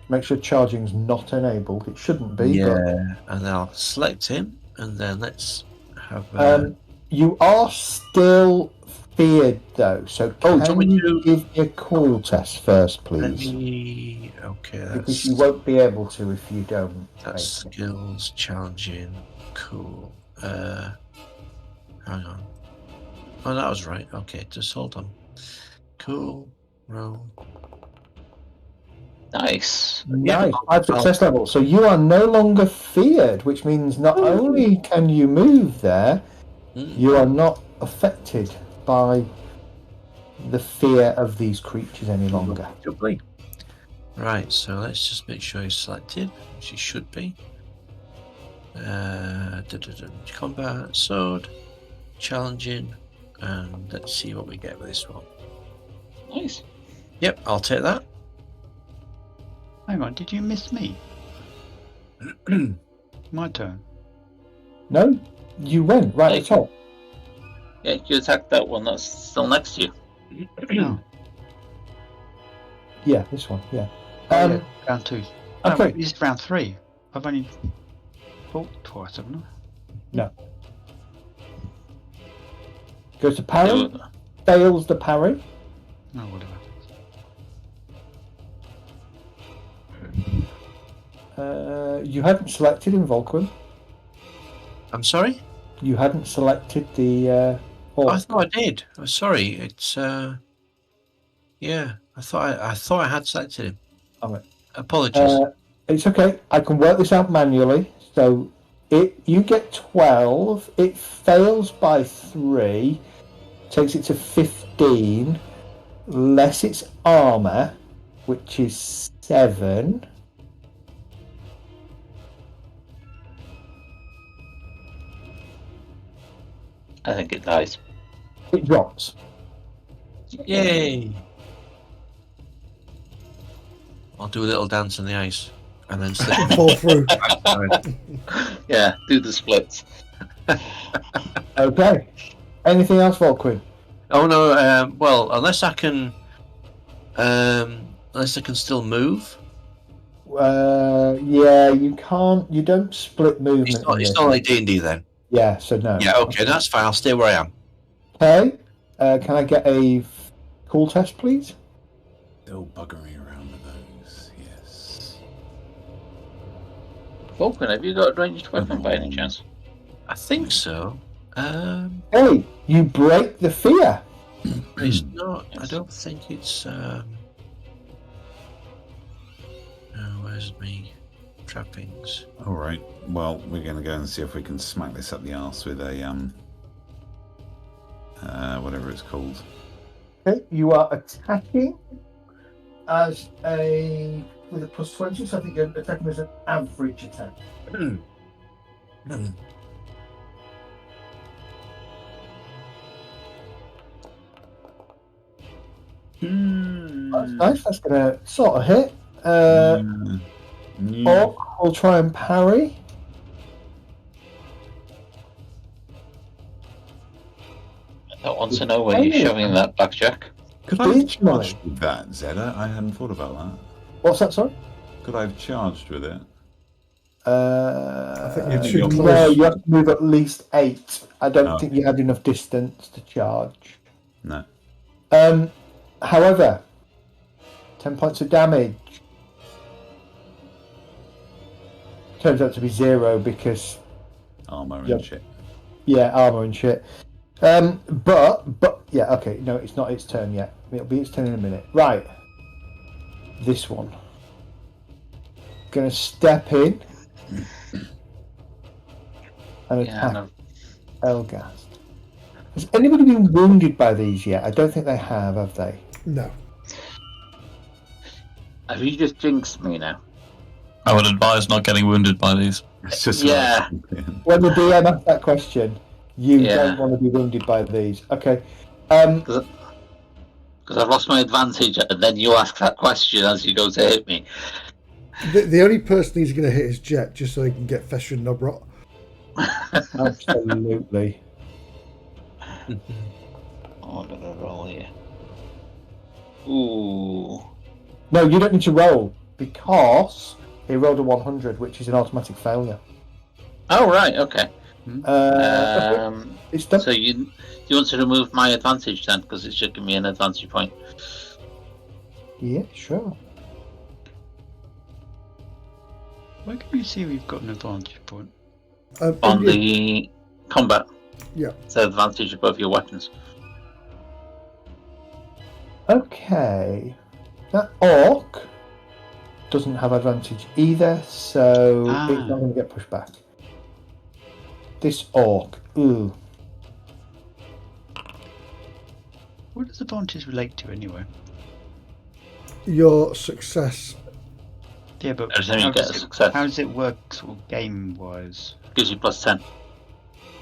Make sure charging's not enabled. It shouldn't be. Yeah, and I'll select him, and then let's have. You are still feared, though. So do you can want me you give me a cool test first, please? Okay, Because you won't be able to if you don't. That's skills, challenging, cool. Hang on. Oh, that was right. Okay, just hold on. Cool. Roll. Nice. Nice. High success level. So you are no longer feared, which means not only can you move there, you are not affected by the fear of these creatures any longer. Lovely. Right, so let's just make sure he's selected, which he should be. Combat, sword, challenging, and let's see what we get with this one. Nice. Yep, I'll take that. Hang on, did you miss me? My turn. No, you went right at the top. Yeah, you attacked that one that's still next to you. No. Yeah, this one. Yeah. Yeah, round 2. Okay. No, this is round 3. I've only fought twice, haven't I? No. Goes to parry. Fails the parry. No, whatever. You hadn't selected in Vulcan. I'm sorry? You hadn't selected the orc. I thought I did. I'm sorry. It's yeah. I thought I had selected him. All right. Apologies. It's okay. I can work this out manually. So you get 12. It fails by 3. Takes it to 15. Less its armor, which is 7. I think it dies. It drops. Yay! I'll do a little dance on the ice and then slip. Fall through. Yeah, do the splits. Okay. Anything else, Volquin? Oh no! Well, unless I can still move. Yeah, you can't. You don't split movement. It's not like D&D then. Yeah, so no. Yeah, okay, that's fine. I'll stay where I am. Okay. Can I get a cool test, please? Still buggering around with those, yes. Vulcan, have you got a ranged weapon by any chance? I think so. Hey, you break the fear. It's not. I don't think it's. Oh, where's me trappings? All right. Well, we're going to go and see if we can smack this up the arse with a whatever it's called. Okay, you are attacking with a +20, so I think you're attacking as an average attack. That's nice. That's going to sort of hit. Orc will try and parry. I want to know where you're shoving that blackjack. Could I have charged with that, Zed? I hadn't thought about that. What's that, sorry? Could I have charged with it? I think you're too no, close. you have to move at least 8. I don't think you had enough distance to charge. No. However, 10 points of damage. Turns out to be 0 because Armour and shit. yeah, armor and shit. But yeah, okay. No, it's not its turn yet. It'll be its turn in a minute. Right. This one. Gonna step in and attack Elgast. Has anybody been wounded by these yet? I don't think they have they? No. Have you just jinxed me now? I would advise not getting wounded by these. It's just Yeah. When the DM asked that question, you don't want to be wounded by these. Okay. Because I've lost my advantage, and then you ask that question as you go to hit me. The only person he's going to hit is Jet, just so he can get Fesher and Nobrot. Absolutely. I'm gonna roll here. Ooh. No, you don't need to roll because he rolled a 100, which is an automatic failure. Oh right, okay. It's done. So you want to remove my advantage then, because it should give me an advantage point. Yeah, sure. Where can you see we've got an advantage point? On the combat. Yeah. It's an advantage above your weapons. Okay. That orc doesn't have advantage either, so it's not going to get pushed back. This orc, ooh. What does advantage relate to anyway? Your success. Yeah, but Every time you get a success, how does it work sort of game-wise? gives you +10.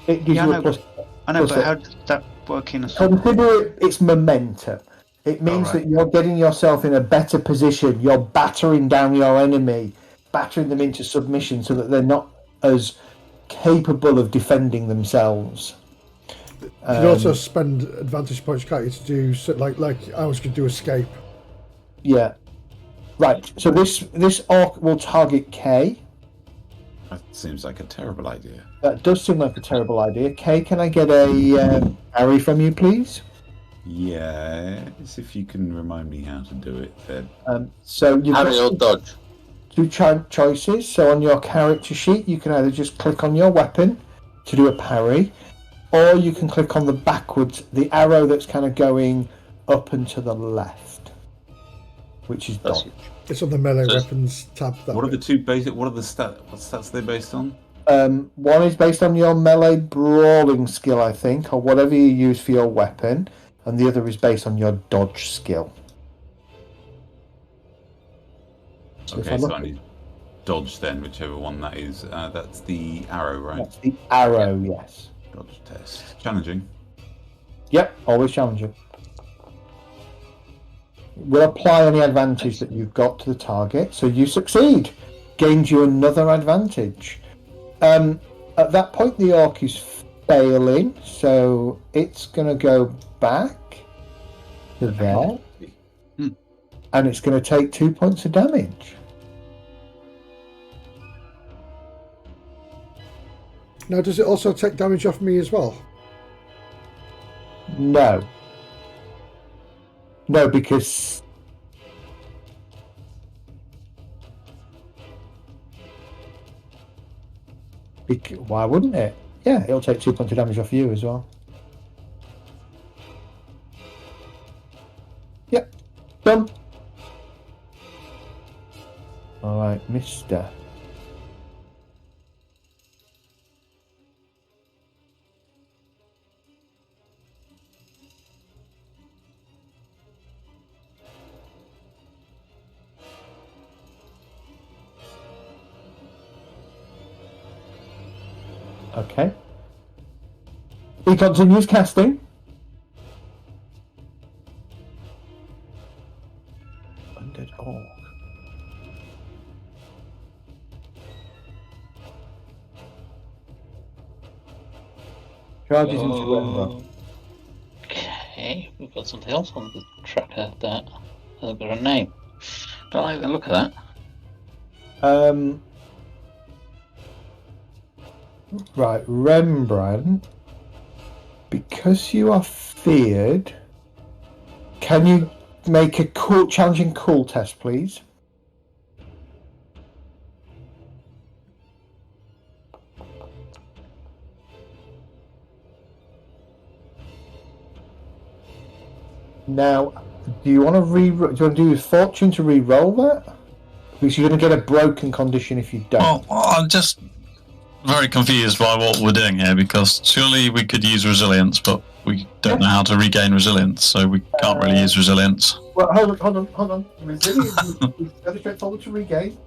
It gives you a plus. I know, plus but it. how does that work in a sort of... Consider its momentum. It means that you're getting yourself in a better position. You're battering down your enemy, battering them into submission so that they're not as capable of defending themselves. You can also spend advantage points, can't you, to do like I was going to do escape. Yeah. Right. So this orc will target K. That seems like a terrible idea. That does seem like a terrible idea. K, can I get a parry from you, please? Yes, if you can remind me how to do it, then. So you've Parry or dodge. two choices. So on your character sheet, you can either just click on your weapon to do a parry, or you can click on the arrow that's kind of going up and to the left, which is dodge. It's on the melee weapons tab. What are the two basic? What stats are they based on? One is based on your melee brawling skill, I think, or whatever you use for your weapon, and the other is based on your dodge skill. Okay, so I need dodge then, whichever one that is. That's the arrow, right? That's the arrow, yes. Dodge test. Challenging. Yep, always challenging. We'll apply any advantage that you've got to the target. So you succeed. Gains you another advantage. At that point, the orc is failing, so it's going to go back to there. And it's going to take 2 points of damage. Now, does it also take damage off me as well? No. No, because... Why wouldn't it? Yeah, it'll take 2 points of damage off you as well. Yep. Done. Alright, mister. Okay. He continues casting. Undead orc. Charges into Ember. Okay, we've got something else on the tracker that hasn't got a name. Don't like the look of that. Right, Rembrandt. Because you are feared, can you make a challenging cool test, please? Now, do you want to do your fortune to re-roll that? Because you're going to get a broken condition if you don't. Well, I'm just very confused by what we're doing here, because surely we could use resilience, but we don't know how to regain resilience, so we can't really use resilience. Well, hold on. Resilience is very straightforward to regain.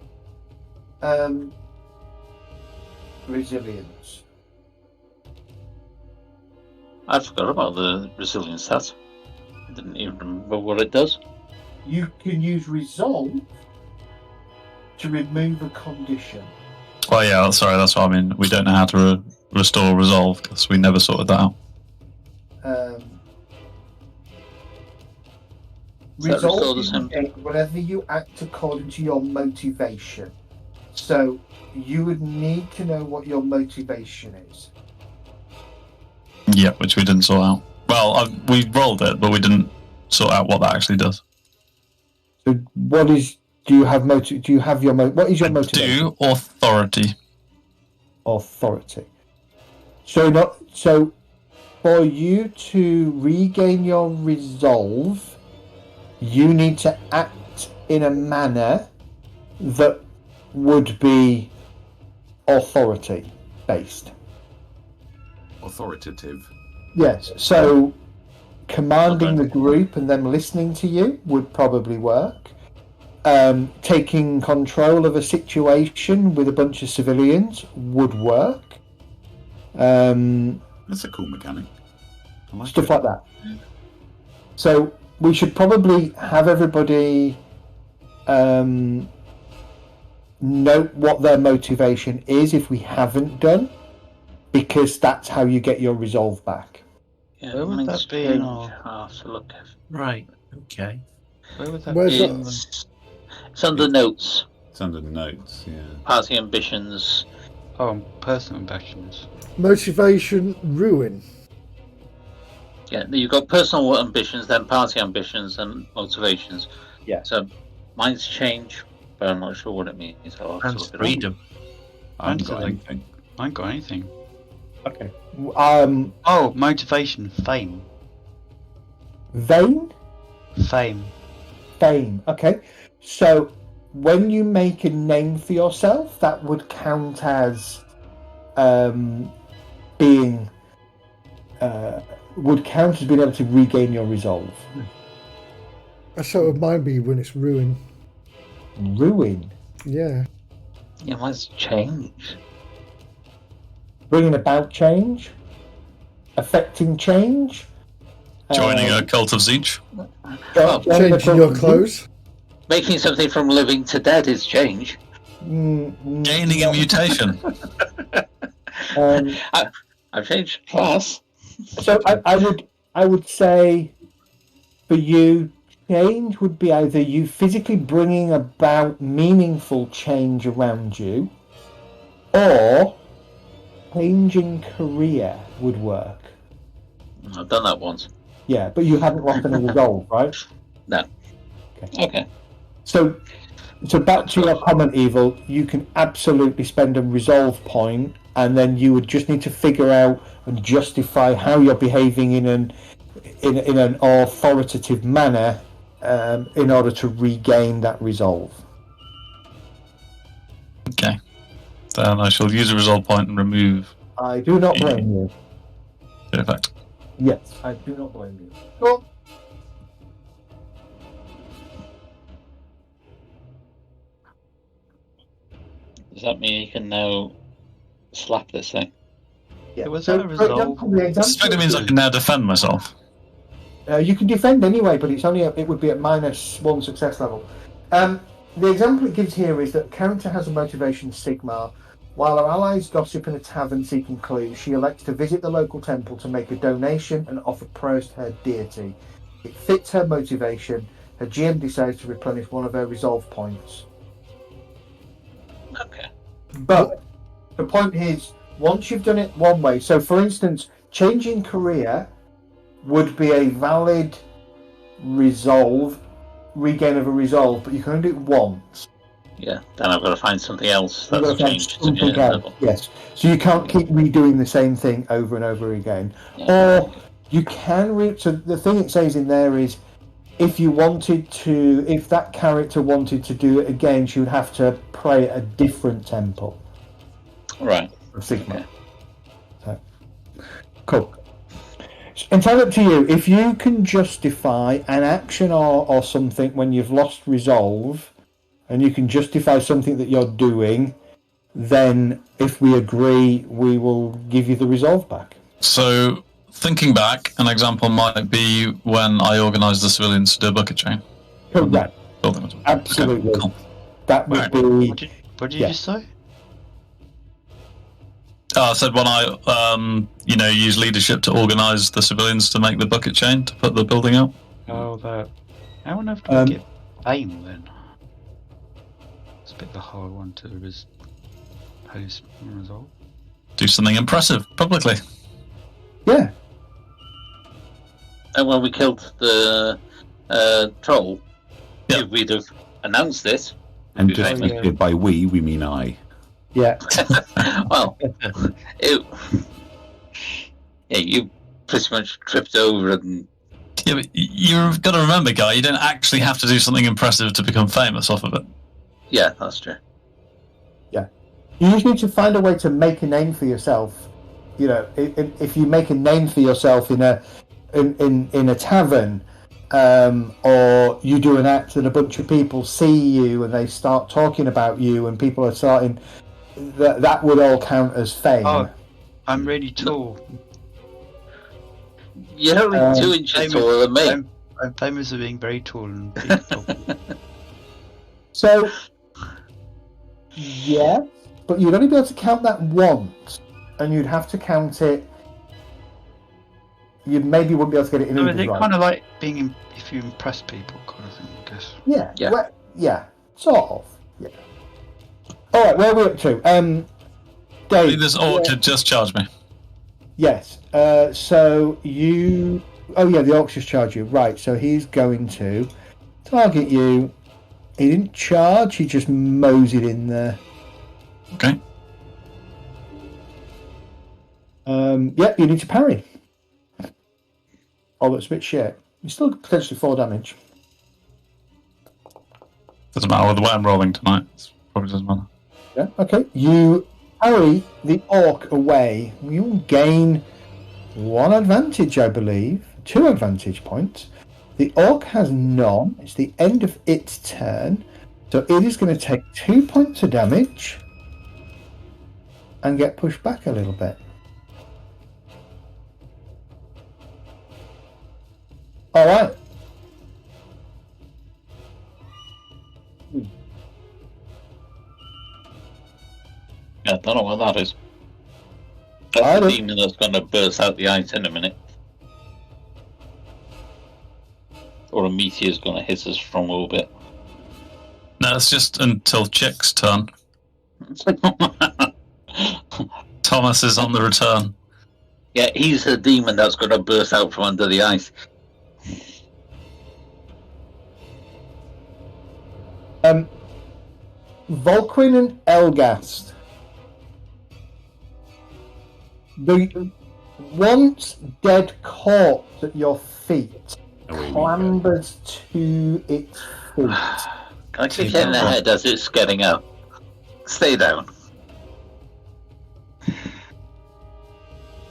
Resilience. I forgot about the resilience stat. I didn't even remember what it does. You can use resolve to remove a condition. Well, yeah, sorry, that's what I mean. We don't know how to restore resolve, because we never sorted that out. Resolve is whenever you act according to your motivation. So you would need to know what your motivation is. Yeah, which we didn't sort out. Well, we rolled it, but we didn't sort out what that actually does. So what is? Do you have what is your motivation? Do authority. Authority. So for you to regain your resolve, you need to act in a manner that would be authority based. Authoritative. Yes. So commanding the group and them listening to you would probably work. Taking control of a situation with a bunch of civilians would work. That's a cool mechanic. I like Stuff it. like that. So we should probably have everybody note what their motivation is if we haven't done, because that's how you get your resolve back. Yeah, Where would mine's that be in strange. our- I'll have to look at Right. Okay. Where would that Where's be? that? It's under notes. It's under notes, yeah. Party ambitions. Oh, personal ambitions. Motivation, ruin. Yeah, you've got personal ambitions, then party ambitions, and motivations. Yeah. So mine's change, but I'm not sure what it means. I'll have to And look it up. freedom. I haven't got Fancy. anything. I ain't got anything. Okay. Oh, motivation, fame. Vain? Fame. Fame. Okay. So when you make a name for yourself, that would count as being able to regain your resolve. That's how it would mine be when it's ruin. Ruin. Yeah. Yeah, mine's change. Bringing about change. Affecting change. Joining a cult of Zeech. Changing your clothes. Making something from living to dead is change. Gaining a mutation. I've changed class. So I would say for you, change would be either you physically bringing about meaningful change around you, or changing career would work. I've done that once. Yeah, but you haven't lost any resolve, right? No. Okay. So back to your comment, Evil, you can absolutely spend a resolve point, and then you would just need to figure out and justify how you're behaving in an authoritative manner in order to regain that resolve. Okay. Then I shall use a resolve point and remove I do not blame you. the effect. Yes, I do not blame you. Cool. Does that mean you can now slap this thing? Yeah. Was So, that a for resolve? example, the I example suspect it means I can now defend myself. you can defend anyway, but it's only it would be at -1 success level. The example it gives here is that character has a motivation sigma. While her allies gossip in a tavern seeking clues, she elects to visit the local temple to make a donation and offer prayers to her deity. It fits her motivation. Her GM decides to replenish one of her resolve points. Okay. But the point is, once you've done it one way, so for instance, changing career would be a valid regain of a resolve, but you can only do it once. Yeah, then I've got to find something else You've that's got to find changed to something be else. level. Yes, so you can't keep redoing the same thing over and over again. Yeah. Or you can so the thing it says in there is, if that character wanted to do it again, she would have to pray at a different temple Right. of Sigma. Okay. So, cool. It's entirely up to you. If you can justify an action or something when you've lost resolve, and you can justify something that you're doing, then if we agree, we will give you the resolve back. So, thinking back, an example might be when I organised the civilians to do a bucket chain. Correct. Building it. Absolutely. Okay, cool. That would Right. be. What did you just say? I said when I, use leadership to organise the civilians to make the bucket chain to put the building out. Oh, that. How on earth do I get fame then? It's a bit of a hard one to post and resolve. Do something impressive publicly. Yeah. And when we killed the troll, Yeah. we'd have announced this. And just to be yeah. clear, by we mean I. Yeah. Well, you pretty much tripped over and. Yeah, but you've got to remember, Guy, you don't actually have to do something impressive to become famous off of it. Yeah, that's true. You just need to find a way to make a name for yourself. You know, if you make a name for yourself in a tavern, or you do an act and a bunch of people see you and they start talking about you, and people are starting, that would all count as fame. Oh, I'm really tall. You're only 2 inches taller than me. I'm famous for being very tall and beautiful. So, yeah, but you'd only be able to count that once, and you'd have to count it. You maybe wouldn't be able to get it in So either. is it Right? kind of like being if you impress people kind of thing, I guess? Yeah, Yeah. well, yeah, sort of. Yeah. All right, where are we up to? Dave. This orc had just charged me. Yes. So you. Oh yeah, the orcs just charge you. Right. So he's going to target you. He didn't charge. He just moseyed in there. Okay. Yep. You need to parry. Oh, that's a bit shit. You still potentially 4 damage. Doesn't matter the way I'm rolling tonight. It probably doesn't matter. Yeah. Okay. You parry the orc away. You gain 1 advantage, I believe. 2 advantage points. The orc has none. It's the end of its turn. So it is going to take 2 points of damage and get pushed back a little bit. All right. Yeah, I don't know what that is. That's the demon that's going to burst out the ice in a minute. Or a meteor's going to hit us from orbit. No, it's just until Chick's turn. Thomas is on the return. Yeah, he's the demon that's going to burst out from under the ice. Volquin and Elgast. The once dead corpse at your feet clambers to its feet. Can I kick it in the head as it's getting up? Stay down.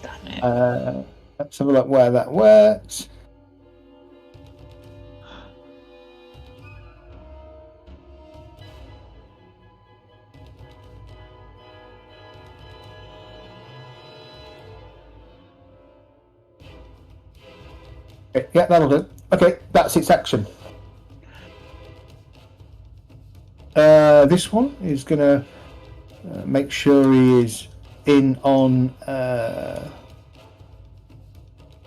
Damn it. Let's have a look where that works. Okay, yeah, that'll do. Okay, that's its action. This one is going to make sure he is in on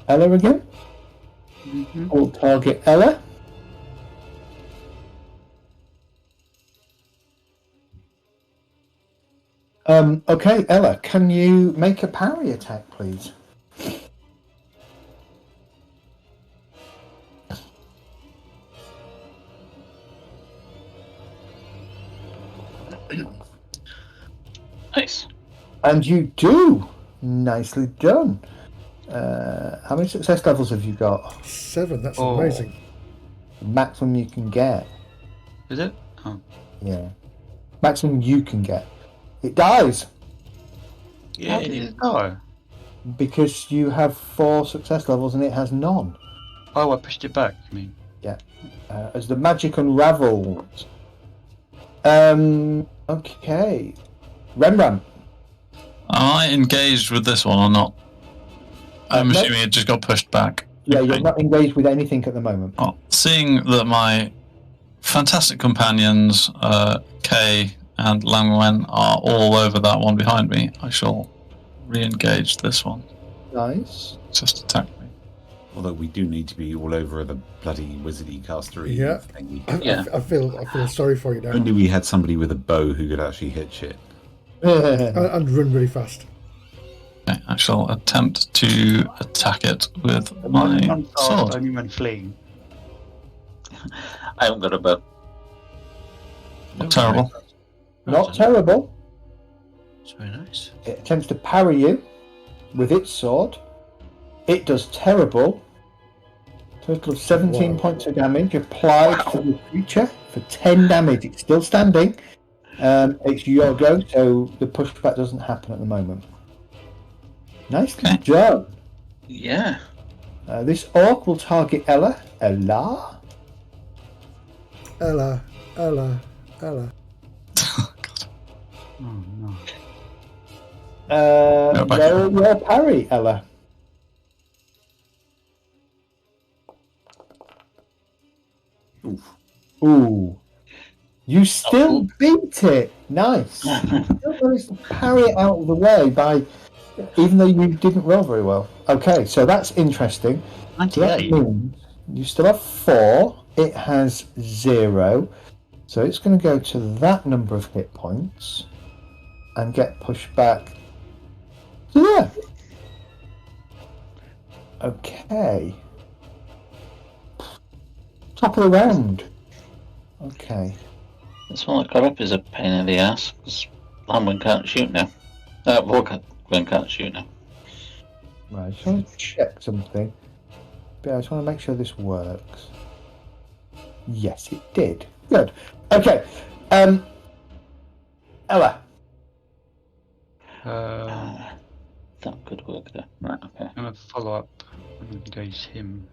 Ella again. We'll target Ella. Okay, Ella, can you make a parry attack, please? Nice. And you do. Nicely done. How many success levels have you got? 7. That's amazing. The maximum you can get. Is it? Oh. Yeah. Maximum you can get. It dies. How did it die? Because you have 4 success levels and it has none. Oh, I pushed it back, you mean? Yeah. As the magic unravels. Okay. Rembrandt. Am I engaged with this one or not? I'm No. assuming it just got pushed back. Yeah, Okay. you're not engaged with anything at the moment. Well, seeing that my fantastic companions, Kay and Langwen, are all over that one behind me, I shall re-engage this one. Nice. Just attack me. Although we do need to be all over the bloody wizardy castery Yeah. thingy. Yeah. I feel sorry for you now. Only we had somebody with a bow who could actually hit shit. And run really fast. Okay, I shall attempt to attack it with my sword. Only when fleeing. I haven't got a bow. Not terrible. Not terrible. It's very nice. It attempts to parry you with its sword. It does terrible. Total of 17 points of damage applied to the creature for 10 damage. It's still standing. It's your go, so the pushback doesn't happen at the moment. Nicely Okay. done. Yeah. This orc will target Ella. Ella? Ella. God. Oh, no. Go back Roll your parry, Ella. Ooh. You still beat it. Nice. You still managed to parry it out of the way by, even though you didn't roll very well. Okay, so that's interesting. So that 98. means you still have 4. It has 0. So it's going to go to that number of hit points and get pushed back to there. Okay. Top of the round. Okay. This one that got up is a pain in the ass, because Lamwin can't shoot now. Volkan can't shoot now. Right, I just want to check something. But I just want to make sure this works. Yes, it did. Good. Okay. Ella. That could work there. Right, okay. I'm going to follow up and engage him.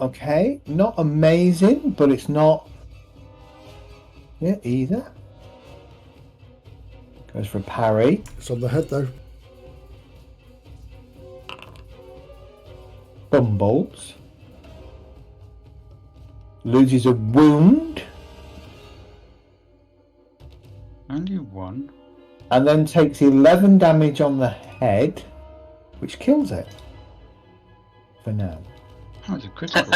Okay. Not amazing, but it's not. Yeah, either. Goes for a parry. It's on the head though. Fumbles. Loses a wound. Only one. And then takes 11 damage on the head, which kills it. For now. That was a critical.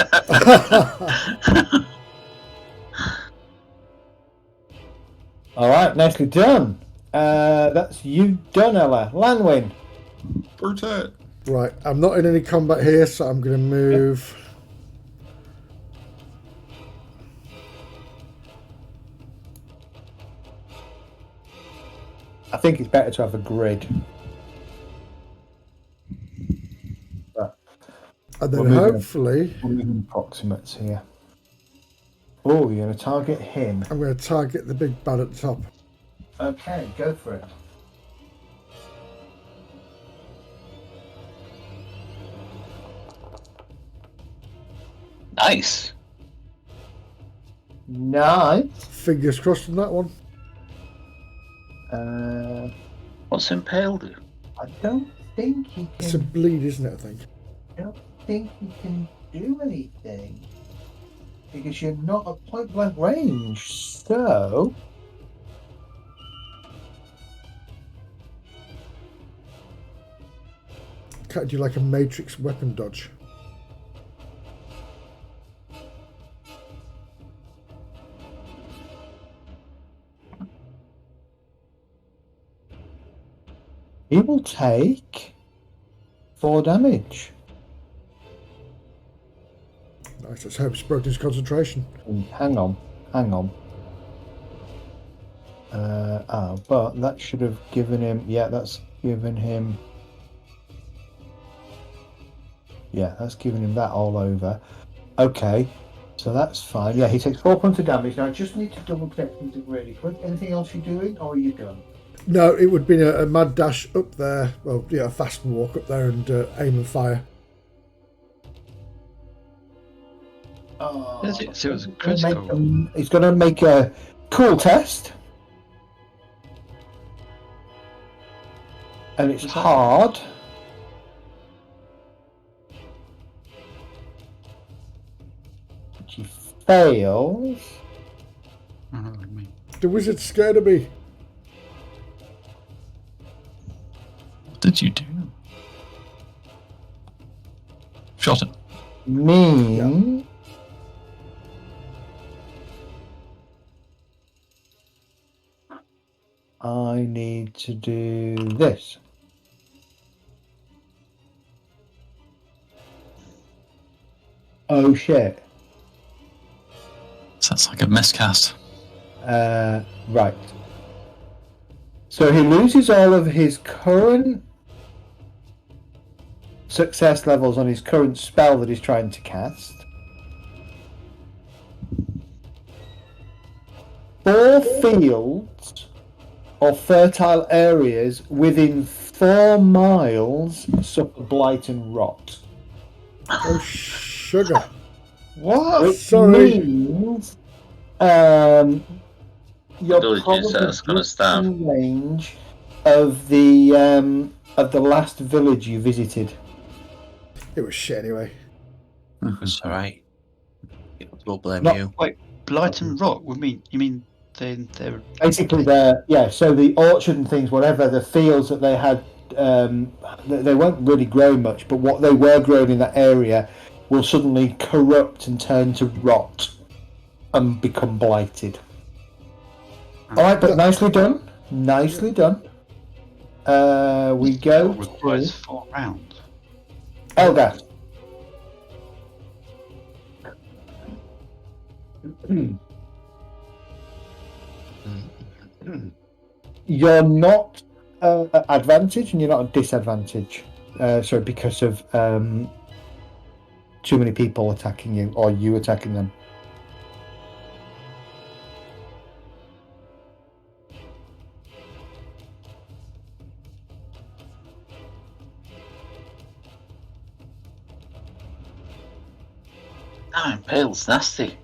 Alright, nicely done. That's you done, Ella. Lanwin. Protect. Right, I'm not in any combat here, so I'm going to move. I think it's better to have a grid. And then We're moving- hopefully We're moving approximates here. Oh, you're going to target him. I'm going to target the big bad at the top. Okay, go for it. Nice. Nice. Fingers crossed on that one. What's Impale do? I don't think he It's a can. bleed, isn't it, I think? I don't think he can do anything because you're not at point blank range. So Can't do like a matrix weapon dodge. he will take 4 damage. Nice, let's hope it's broken his concentration. Hang on. But that should have given him. Yeah, that's given him. Yeah, that's giving him that all over. Okay, so that's fine. Yeah, he takes 4 points of damage. Now I just need to double check something really quick. Anything else you're doing, or are you done? No, it would be a mad dash up there. Well, yeah, a fast walk up there and aim and fire. Is it? So it was critical. He's going to make a cool test. And it's hard. Which he fails. Oh, me. The wizard's scared of me. What did you do? Shot it. Mean. I need to do this. Oh shit. Sounds like a miscast. Right. So he loses all of his current success levels on his current spell that he's trying to cast. 4 fields or fertile areas within 4 miles suffer blight and rot. Oh, sugar. What? Which Sorry. means Villages you're probably that's gonna starve. in range of the last village you visited. It was shit anyway. It's alright. We'll blame Not- you. Wait, blight and rot. You mean they're Basically, so the orchard and things, whatever the fields that they had, they weren't really growing much, but what they were growing in that area will suddenly corrupt and turn to rot and become blighted. All right, but nicely done. Nicely done. We go requires to 4 rounds. Elgar. You're not at advantage and you're not at disadvantage. So because of too many people attacking you or you attacking them. Ah, Impale's nasty.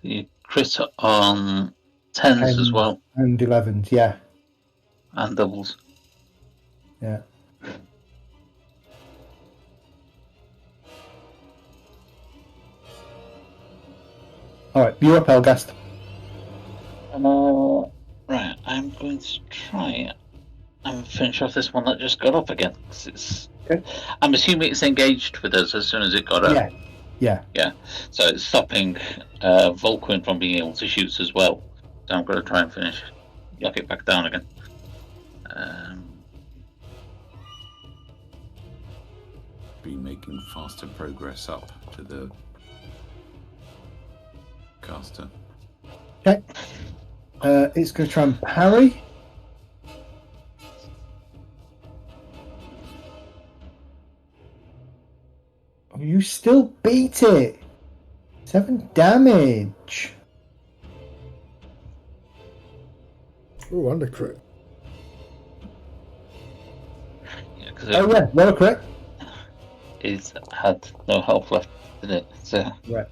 You crit on 10s as well, And 11s, yeah. and doubles. Yeah. Alright, you're up, Elgast. Right, I'm going to try and finish off this one that just got up again. 'Cause it's. Okay. I'm assuming it's engaged with us as soon as it got up. Yeah. Yeah. Yeah. So it's stopping Volquin from being able to shoot as well. So I'm going to try and lock it back down again. Be making faster progress up to the caster. Okay. It's going to try and parry. Oh, you still beat it. 7 damage. Oh, and a crit. Yeah, because Oh yeah, well correct. it had no health left, didn't it? So Right.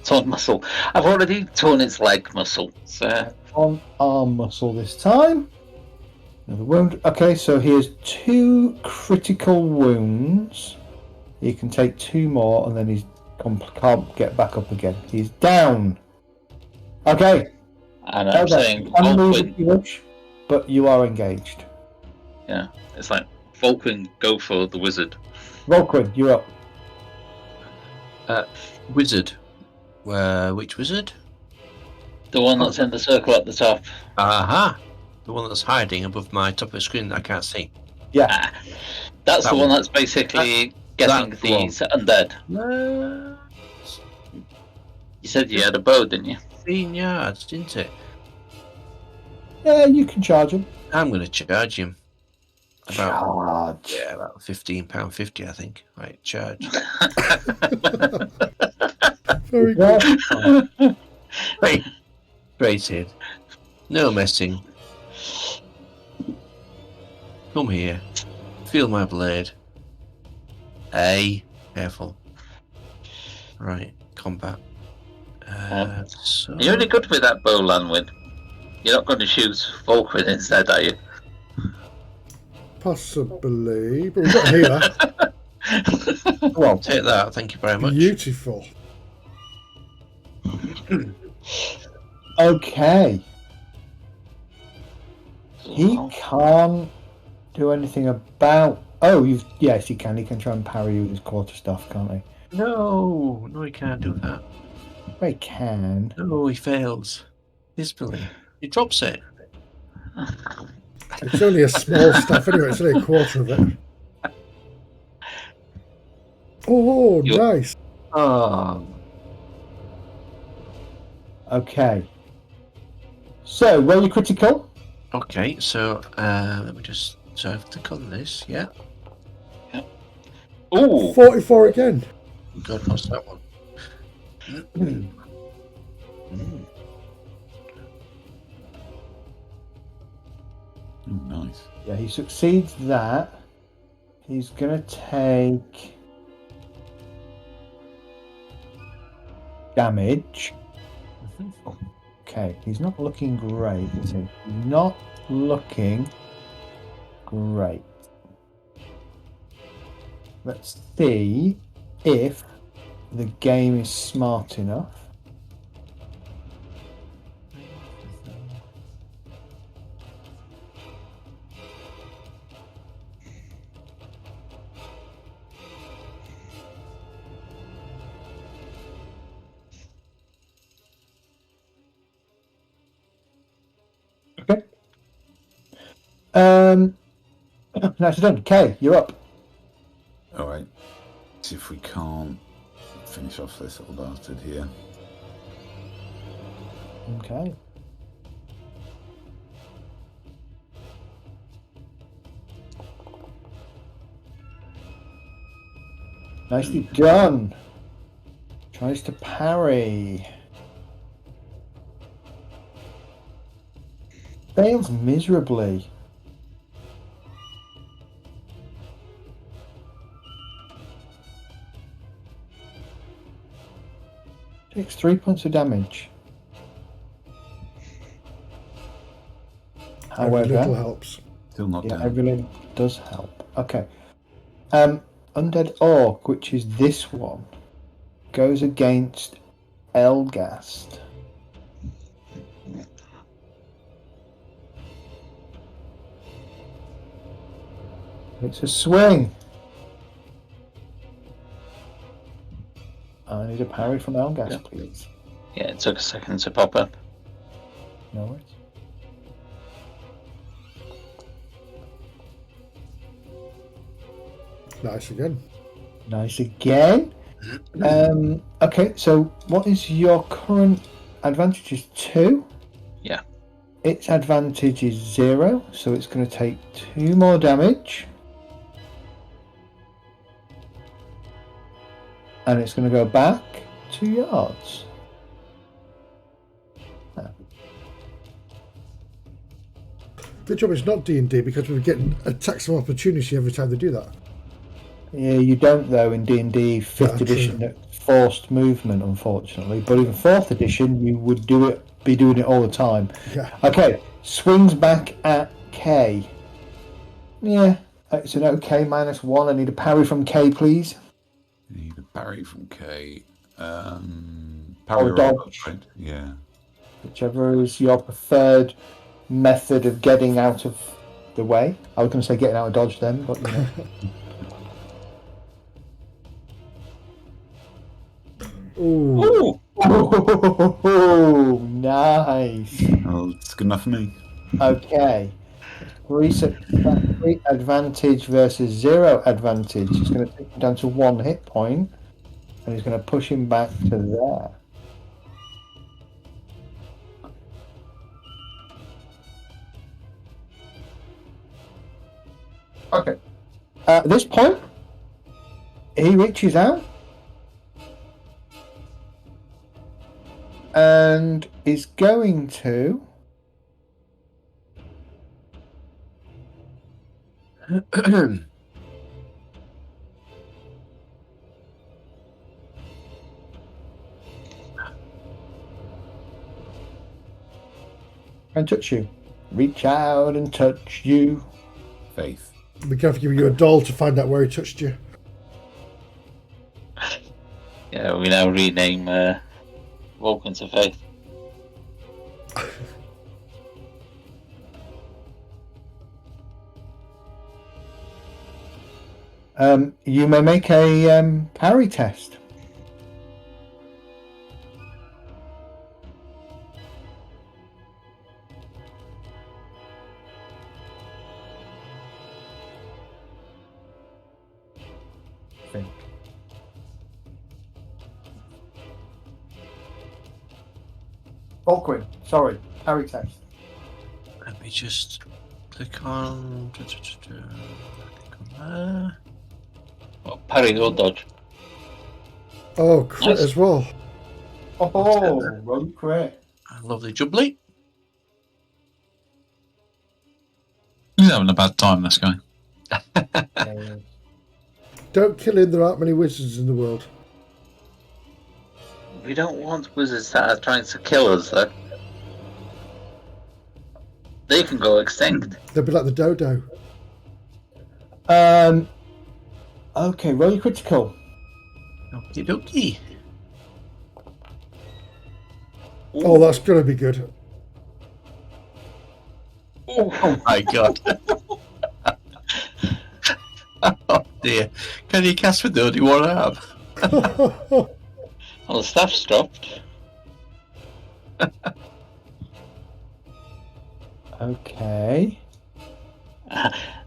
torn muscle. I've already torn its leg muscle. So On arm muscle this time. Another wound. Okay, so he has 2 critical wounds. He can take 2 more, and then he can't get back up again. He's down. Okay. and I'm saying unmove Volquin. if you wish, but you are engaged. Yeah, it's like Volquin, go for the wizard. Volquin, you're up. Wizard. Which wizard? The one that's in the circle at the top. Aha! The one that's hiding above my top of the screen that I can't see. Yeah. That's That the one one. that's basically getting That's the one. these undead. You said you had a bow, didn't you? 15 yards, didn't it? Yeah, you can charge him. I'm going to charge him. About Charge. about £15.50, I think. Right, charge. Very good. Yeah. Straight in. No messing. Come here. Feel my blade. Hey, careful. Right, combat. So You're only good with that bow, Lanwin. You're not going to shoot Volquin instead, are you? Possibly, but we've got a healer. well, take that. Thank you very much. Beautiful. Okay. He can't do anything about. Oh, yes, he can. He can try and parry you with his quarterstaff, can't he? No, he can't do that. He can. No, he fails. Dismally. He drops it. It's only a small staff anyway. It's only a quarter of it. Oh, nice. Oh. Okay. So, roll your critical. Okay, so let me just. So I have to click on this, yeah. Ooh! 44 again. God, what's that one? Oh, nice. Yeah, he succeeds that. He's going to take damage. Okay, he's not looking great, is he? Not looking great. Let's see if the game is smart enough. Okay. Nicely done. Okay, you're up. All right. See if we can't finish off this little bastard here. Okay. Nicely done. Tries to parry. Fails miserably. Takes 3 points of damage. Every little However, helps. Still not down. every little does help. Okay. Undead Orc, which is this one, goes against Elgast. It's a swing. I need a parry from Elgast, Yeah. please. Yeah, it took a second to pop up. No worries. Nice again. Nice again. Okay, so what is your current advantage? Is 2? Yeah. Its advantage is 0, so it's going to take 2 more damage. And it's going to go back 2 yards. Good job it's not D&D because we're getting attacks of opportunity every time they do that. Yeah, you don't though in D&D 5th Yeah, edition true. forced movement, unfortunately. But in 4th edition, you would be doing it all the time. Yeah. Okay, swings back at K. Yeah, it's an okay -1. I need a parry from K, please. You need a parry from K. Or Parry or dodge. right? Yeah. Whichever is your preferred method of getting out of the way. I was going to say getting out of dodge then, but you know. Ooh. Oh, nice. Well, it's good enough for me. Okay. 3 advantage versus 0 advantage. It's going to take him down to 1 hit point, and he's going to push him back to there. Okay. At this point, he reaches out and is going to and touch you. Reach out and touch you. Faith. Be careful giving you a doll to find out where he touched you. Yeah, we now rename Vulcan to Faith. You may make a parry test. Think. Volquin, sorry, parry test. Let me just click on. Click on there. Well, parry or dodge. Oh, crit Nice. as well. Oh, roll crit. Lovely jubbly. He's having a bad time, this guy. Don't kill him, there aren't many wizards in the world. We don't want wizards that are trying to kill us, though. They can go extinct. They'll be like the dodo. Okay, roll your critical. Okie dokie. Oh, that's going to be good. Oh my god. Oh dear. Can you cast with the only one arm? Well, the staff's dropped. Okay.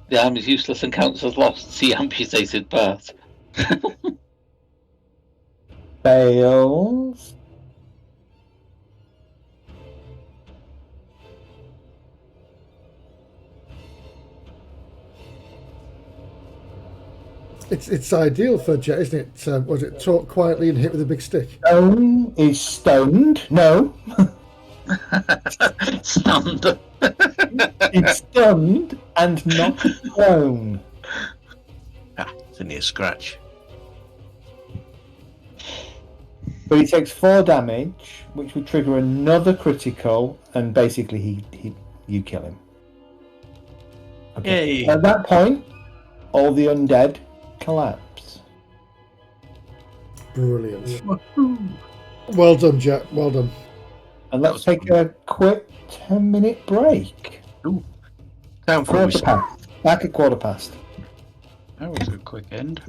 The arm is useless and counts as lost. See amputated part. Fails. It's ideal for Jet, isn't it? Was it talk quietly and hit with a big stick? Stone is stoned. No. Stunned. It's stunned and not prone. Ah, it's only a scratch. But he takes 4 damage, which would trigger another critical, and basically you kill him. Okay. Yay. At that point, all the undead collapse. Brilliant. Well done, Jack. Well done. And That let's was take a quick 10-minute break. Time for a Quarter whistle. past. Back at quarter past. That was a quick end.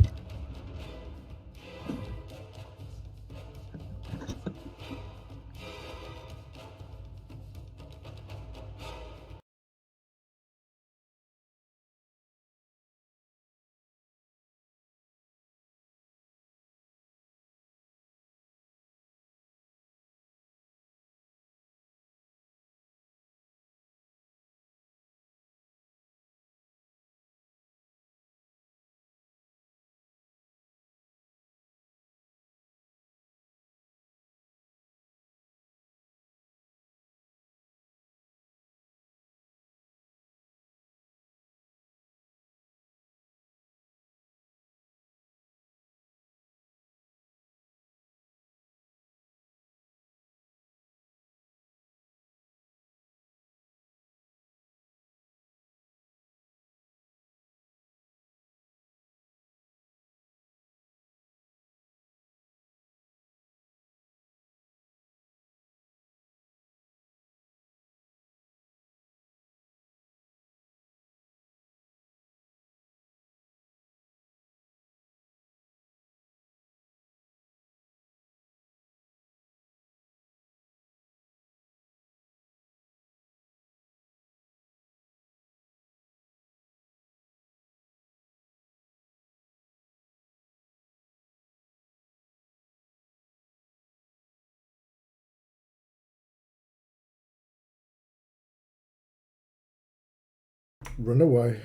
Run away.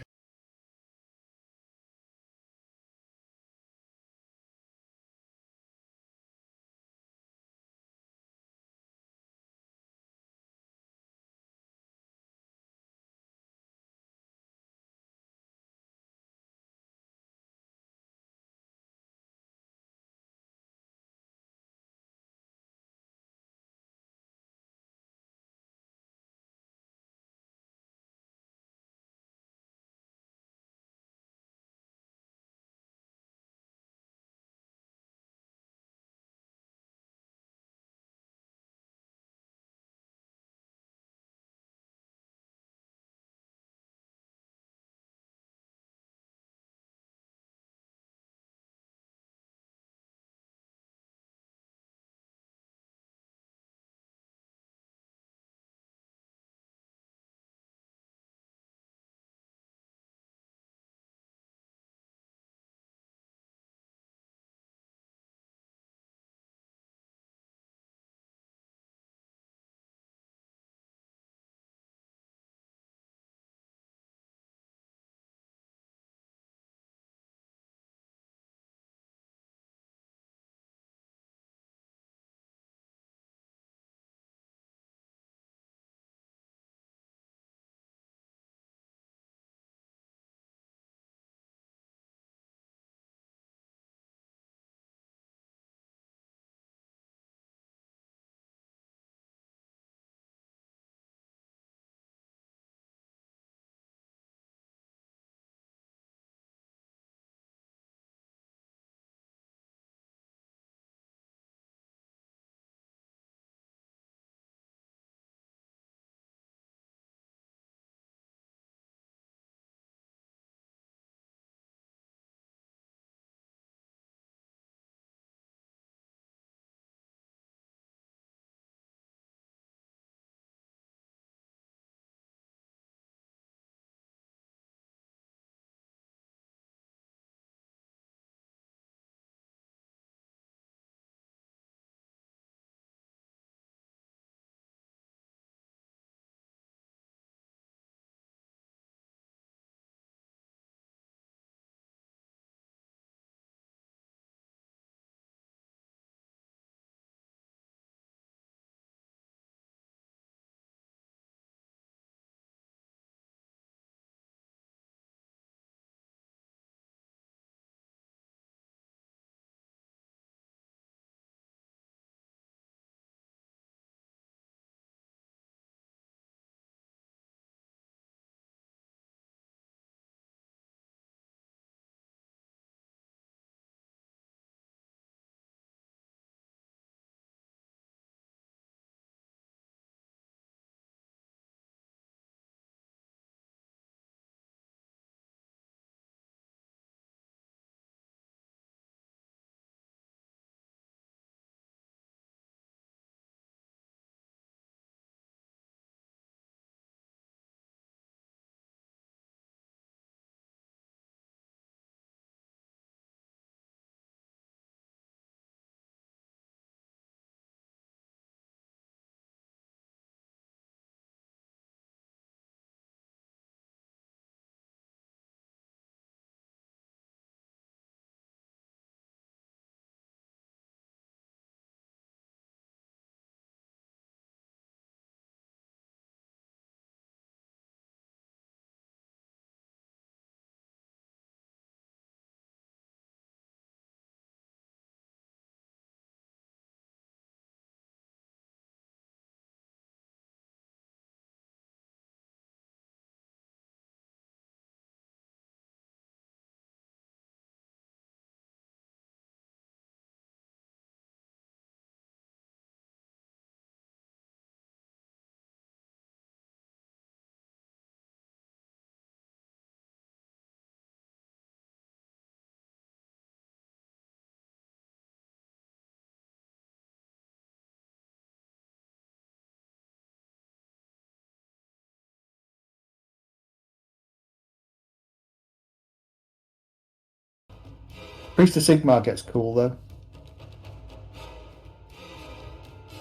Priest of Sigmar gets cool though.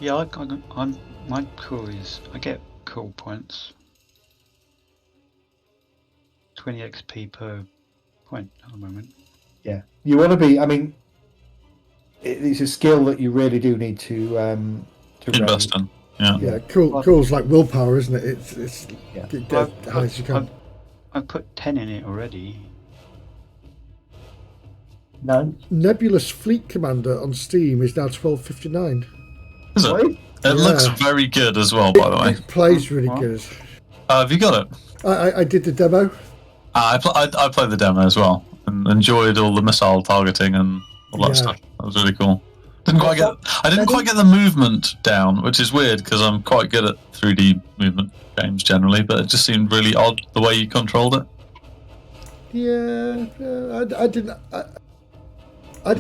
Yeah, I'm my cool is I get cool points. 20 XP per point at the moment. Yeah, you want to be. I mean, it's a skill that you really do need to Invest raise. in. Yeah. Yeah, cool's like willpower, isn't it? It's Yeah. get as high as you can. I've put 10 in it already. No, Nebulous Fleet Commander on Steam is now 12.59. Is it? Sorry? It looks very good as well, by the way. It plays really good. Have you got it? I did the demo. I played the demo as well and enjoyed all the missile targeting and all that stuff. That was really cool. I didn't quite get the movement down, which is weird because I'm quite good at 3D movement games generally, but it just seemed really odd the way you controlled it. Yeah, I didn't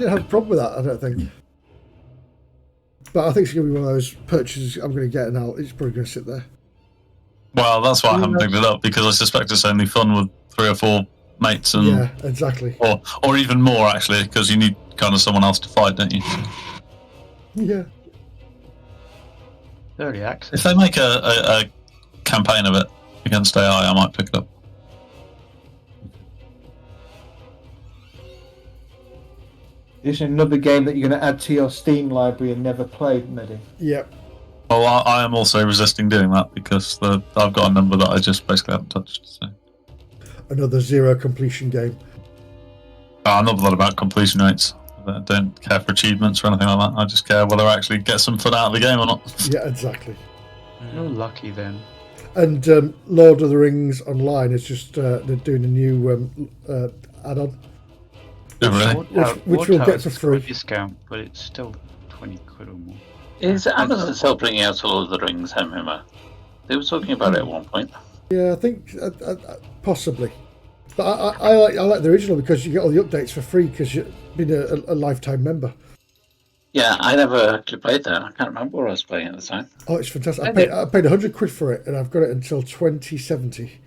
have a problem with that. I don't think. But I think it's going to be one of those purchases I'm going to get, and it's probably going to sit there. Well, that's why I haven't picked it up, because I suspect it's only fun with 3 or 4 mates, and yeah, exactly. or even more actually, because you need kind of someone else to fight, don't you? Yeah. Early access. If they make a campaign of it against AI, I might pick it up. This is another game that you're going to add to your Steam library and never played, Medi. Yep. Well, I am also resisting doing that because I've got a number that I just basically haven't touched. So. Another zero completion game. I'm not bothered about completion rates. I don't care for achievements or anything like that. I just care whether I actually get some fun out of the game or not. Yeah, exactly. You're lucky then. And Lord of the Rings Online is just they're doing a new add-on. Oh, really? Which we'll get for free. Discount, but it's still 20 quid or more. Is Amazon still bringing out a Lord of the Rings MMO? They were talking about it at one point. Yeah, I think possibly. But I like the original because you get all the updates for free because you've been a lifetime member. Yeah, I never actually played that. I can't remember what I was playing at the time. Oh, it's fantastic. I paid £100 for it, and I've got it until 2070.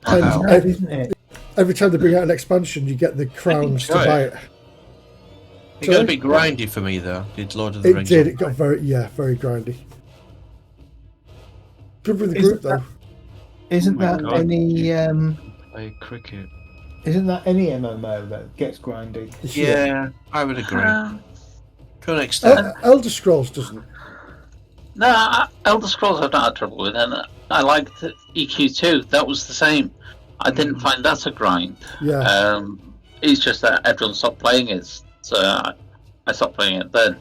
And Isn't it? every time they bring out an expansion, you get the crowns to buy it. It got a bit grindy for me though. Did Lord of the It Rings? did. It got very grindy. Good with the group though. Isn't Oh my that God. any? Play cricket. Isn't that any MMO that gets grindy? Yeah, I would agree. Uh, To an extent. Elder Scrolls doesn't. No, Elder Scrolls I've not had trouble with, and I liked EQ2. That was the same. I didn't find that a grind. Yeah. It's just that everyone stopped playing it, so I stopped playing it then.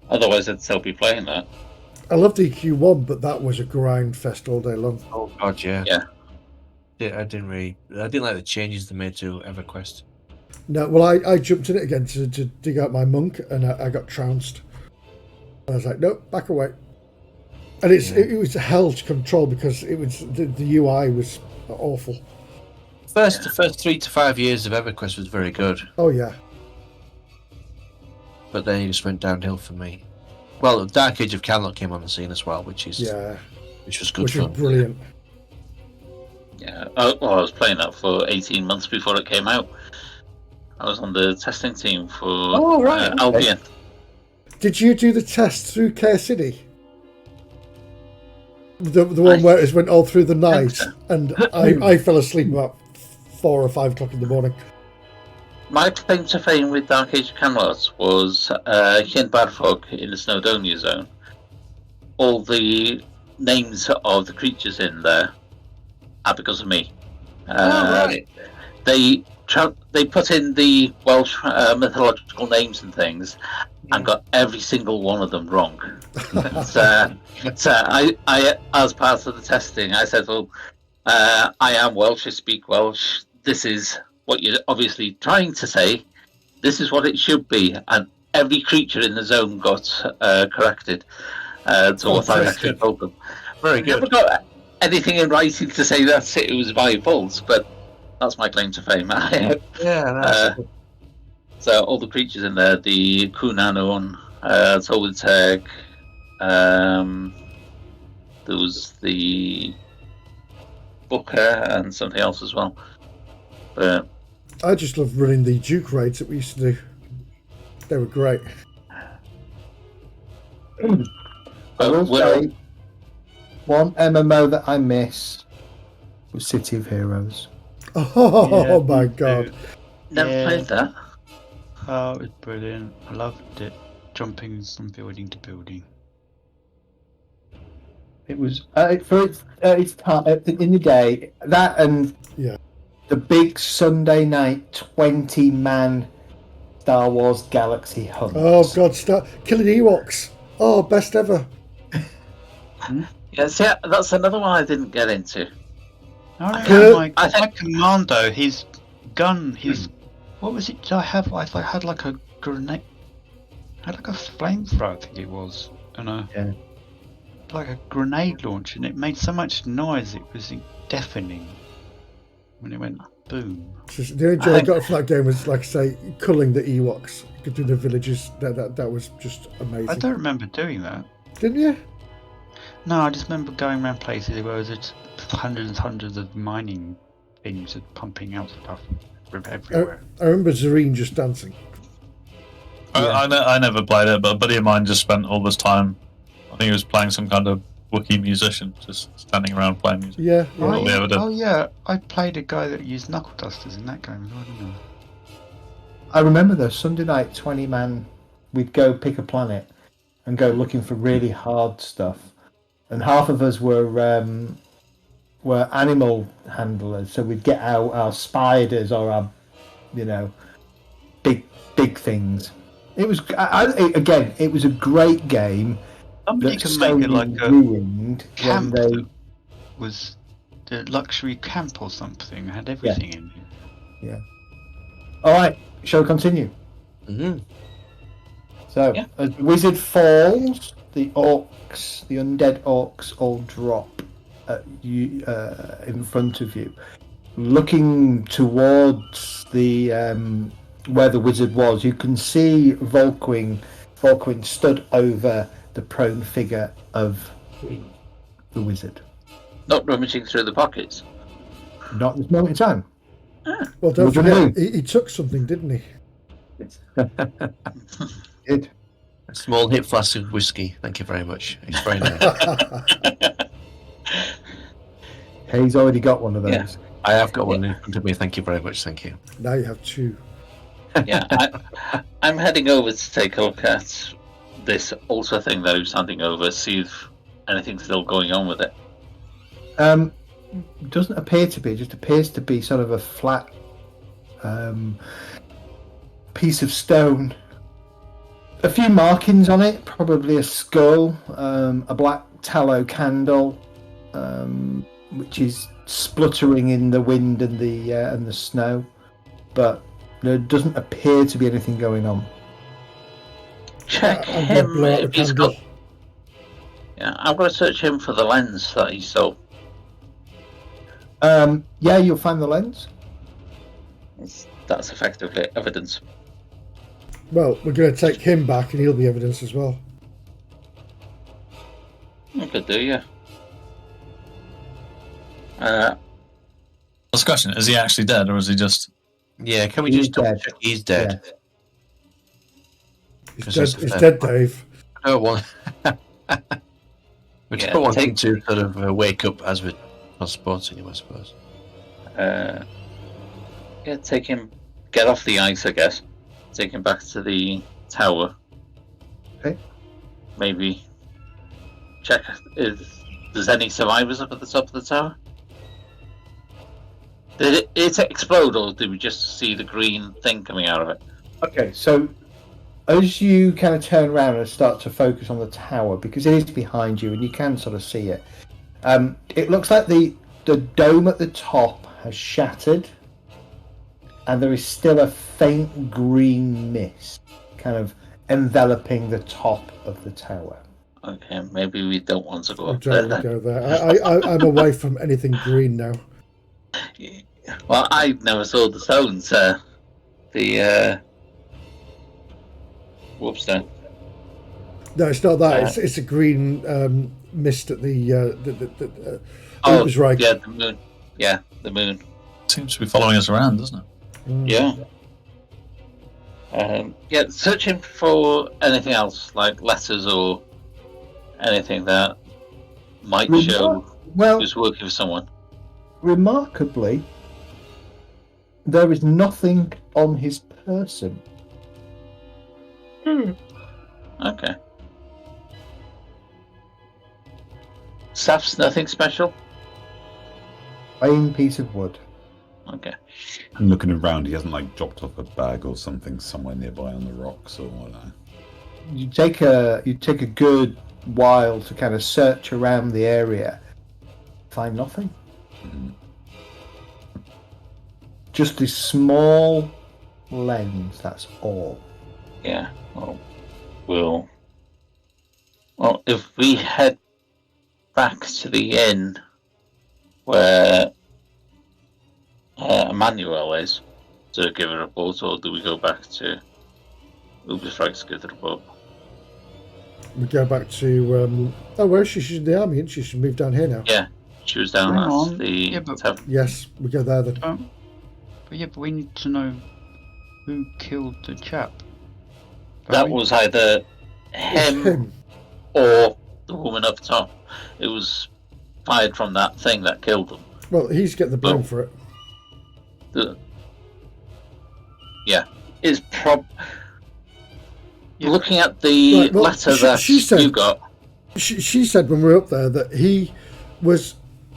Otherwise, I'd still be playing that. I loved EQ1, but that was a grind fest all day long. Oh god, yeah. Yeah. Yeah, I didn't like the changes they made to EverQuest. No, well, I jumped in it again to dig out my monk, and I got trounced. I was like, nope, back away. And it was hell to control because it was the UI was awful. The first 3 to 5 years of EverQuest was very good, Oh yeah, but then it just went downhill for me. Well, Dark Age of Camelot came on the scene as well, which was good which fun. was brilliant. Yeah. I was playing that for 18 months before it came out. I was on the testing team for Albion. Did you do the test through Care City? The one where it went all through the night, and I fell asleep about 4 or 5 o'clock in the morning. My claim to fame with Dark Age of Camelot was Hien Barfog in the Snowdonia zone. All the names of the creatures in there are because of me. They put in the Welsh mythological names and things, and got every single one of them wrong. So I, as part of the testing, I said, "Well, I am Welsh. I speak Welsh. This is what you're obviously trying to say. This is what it should be." And every creature in the zone got corrected to what I actually told them. Very I good. never got anything in writing to say that it was my fault, but that's my claim to fame. Yeah, So all the creatures in there, the Kunanon, Toliteg, there was the Booker and something else as well. But I just love running the Duke raids that we used to do. They were great. I will say, one MMO that I miss was City of Heroes. Oh my god. Never played that. Oh, it was brilliant. I loved it. Jumping from building to building. It was for its time in the day, that and the big Sunday night 20-man Star Wars Galaxy Hunt. Oh god, start killing Ewoks. Oh, best ever. Yeah, see, that's another one I didn't get into. I remember my commando, his gun, what was it? I had like a grenade. I had like a flamethrower, I think it was, and like a grenade launcher, and it made so much noise it was deafening when it went boom. The only joy I got from that game was, like I say, culling the Ewoks through the villages. That was just amazing. I don't remember doing that. Didn't you? No, I just remember going around places where there was just hundreds and hundreds of mining things pumping out stuff from everywhere. I remember Zareen just dancing. I never played it, but a buddy of mine just spent all this time. I think he was playing some kind of Wookiee musician, just standing around playing music. Yeah. All we ever did. Oh yeah, I played a guy that used knuckle dusters in that game as well, didn't I remember though, Sunday night 20-man, we'd go pick a planet and go looking for really hard stuff, and half of us were animal handlers, so we'd get out our spiders or our, big things. It was again, it was a great game. Somebody can make it like a camp that was the luxury camp or something. It had everything in it. Yeah. All right, shall we continue? Mm-hmm. So, as Wizard falls, the undead orcs all drop at you, in front of you. Looking towards the where the wizard was, you can see Volkwyn stood over the prone figure of the wizard. Not rummaging through the pockets. Not at this moment in time. Well, don't forget, he took something, didn't he? Did. A small hip flask of whiskey. Thank you very much. It's very nice. He's already got one of those. Yeah, I have got one in front of me. Thank you very much. Thank you. Now you have two. Yeah, I'm heading over to take a look at this ultra thing that I was handing over, see if anything's still going on with it. Doesn't appear to be. It just appears to be sort of a flat piece of stone. A few markings on it, probably a skull, a black tallow candle, which is spluttering in the wind and the snow, but there doesn't appear to be anything going on. Check him if he's got. Yeah, I'm going to search him for the lens that he stole. Yeah, you'll find the lens. That's effectively evidence. Well, we're going to take him back, and he'll be evidence as well. I could do, yeah. Last question: is he actually dead, or is he just? Yeah, can we just double check he's dead? Yeah. He's dead, Dave. I don't want. We just don't want him to sort of wake up as we're transporting him, I suppose. Yeah, take him. Get off the ice, I guess. Take him back to the tower. Okay. Maybe check if there's any survivors up at the top of the tower. Did it explode, or did we just see the green thing coming out of it? Okay, so as you kind of turn around and start to focus on the tower, because it is behind you and you can sort of see it, it looks like the dome at the top has shattered, and there is still a faint green mist kind of enveloping the top of the tower. Okay, maybe we don't want to go up Don't there. go there. I'm away from anything green now. Well, I never saw the stones. Whoops, there. No, it's not that. It's a green mist at the. Oh, it was right. Yeah, the moon. Yeah, the moon. Seems to be following us around, doesn't it? Yeah. Yeah, searching for anything else, like letters or anything that might show who's working for someone. Remarkably, there is nothing on his person. Okay. Staff's nothing special? Plain piece of wood. Okay. And looking around, he hasn't like dropped off a bag or something somewhere nearby on the rocks or whatever. You take a good while to kind of search around the area. Find nothing. Just this small lens, that's all. Yeah. Well, if we head back to the inn where Emmanuel is to give a report, or do we go back to Ooops to give the report? We go back to where is she? She's in the army, isn't she? She's moved down here now. Yeah, she was down Hang at on. the Yeah, but- tavern. Yes, we go there then. But we need to know who killed the chap. That Barry? was either It's him or the woman up top. It was fired from that thing that killed them. Well, he's getting the blame Oh. for it. It's Yeah. looking at the Right, well, letter she that said- you got. She said when we were up there that he was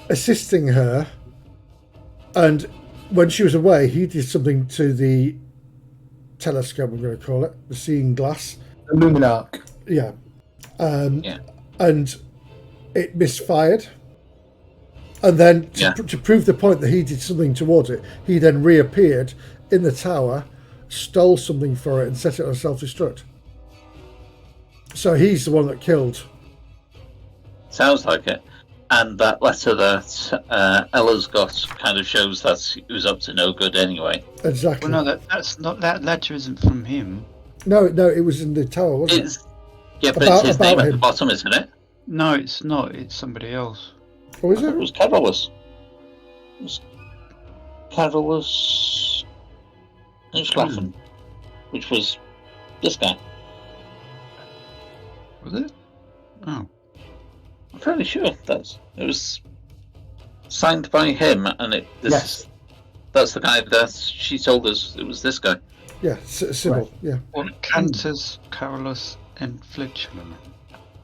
assisting her, and when she was away, he did something to the telescope, we're going to call it, the seeing glass. The Luminarch. Yeah. Yeah. And it misfired. And then Yeah. to prove the point that he did something towards it, he then reappeared in the tower, stole something for it, and set it on self-destruct. So he's the one that killed. Sounds like it. And that letter that Ella's got kind of shows that he was up to no good anyway. Exactly. Well, no, that's not. That letter isn't from him. No, it was in the tower, wasn't it? Yeah, but About- it's his name about at the him. bottom, isn't it? No, it's not. It's somebody else. Or is It it? was Carolus. It was Carolus Hinchclaffen, which was this guy. Was it? Oh. I'm fairly sure it was signed by him, and Yes. that's the guy that she told us it was this guy. Yeah, Sybil. Right. Yeah. Well, Cantus Carolus and Flitchler.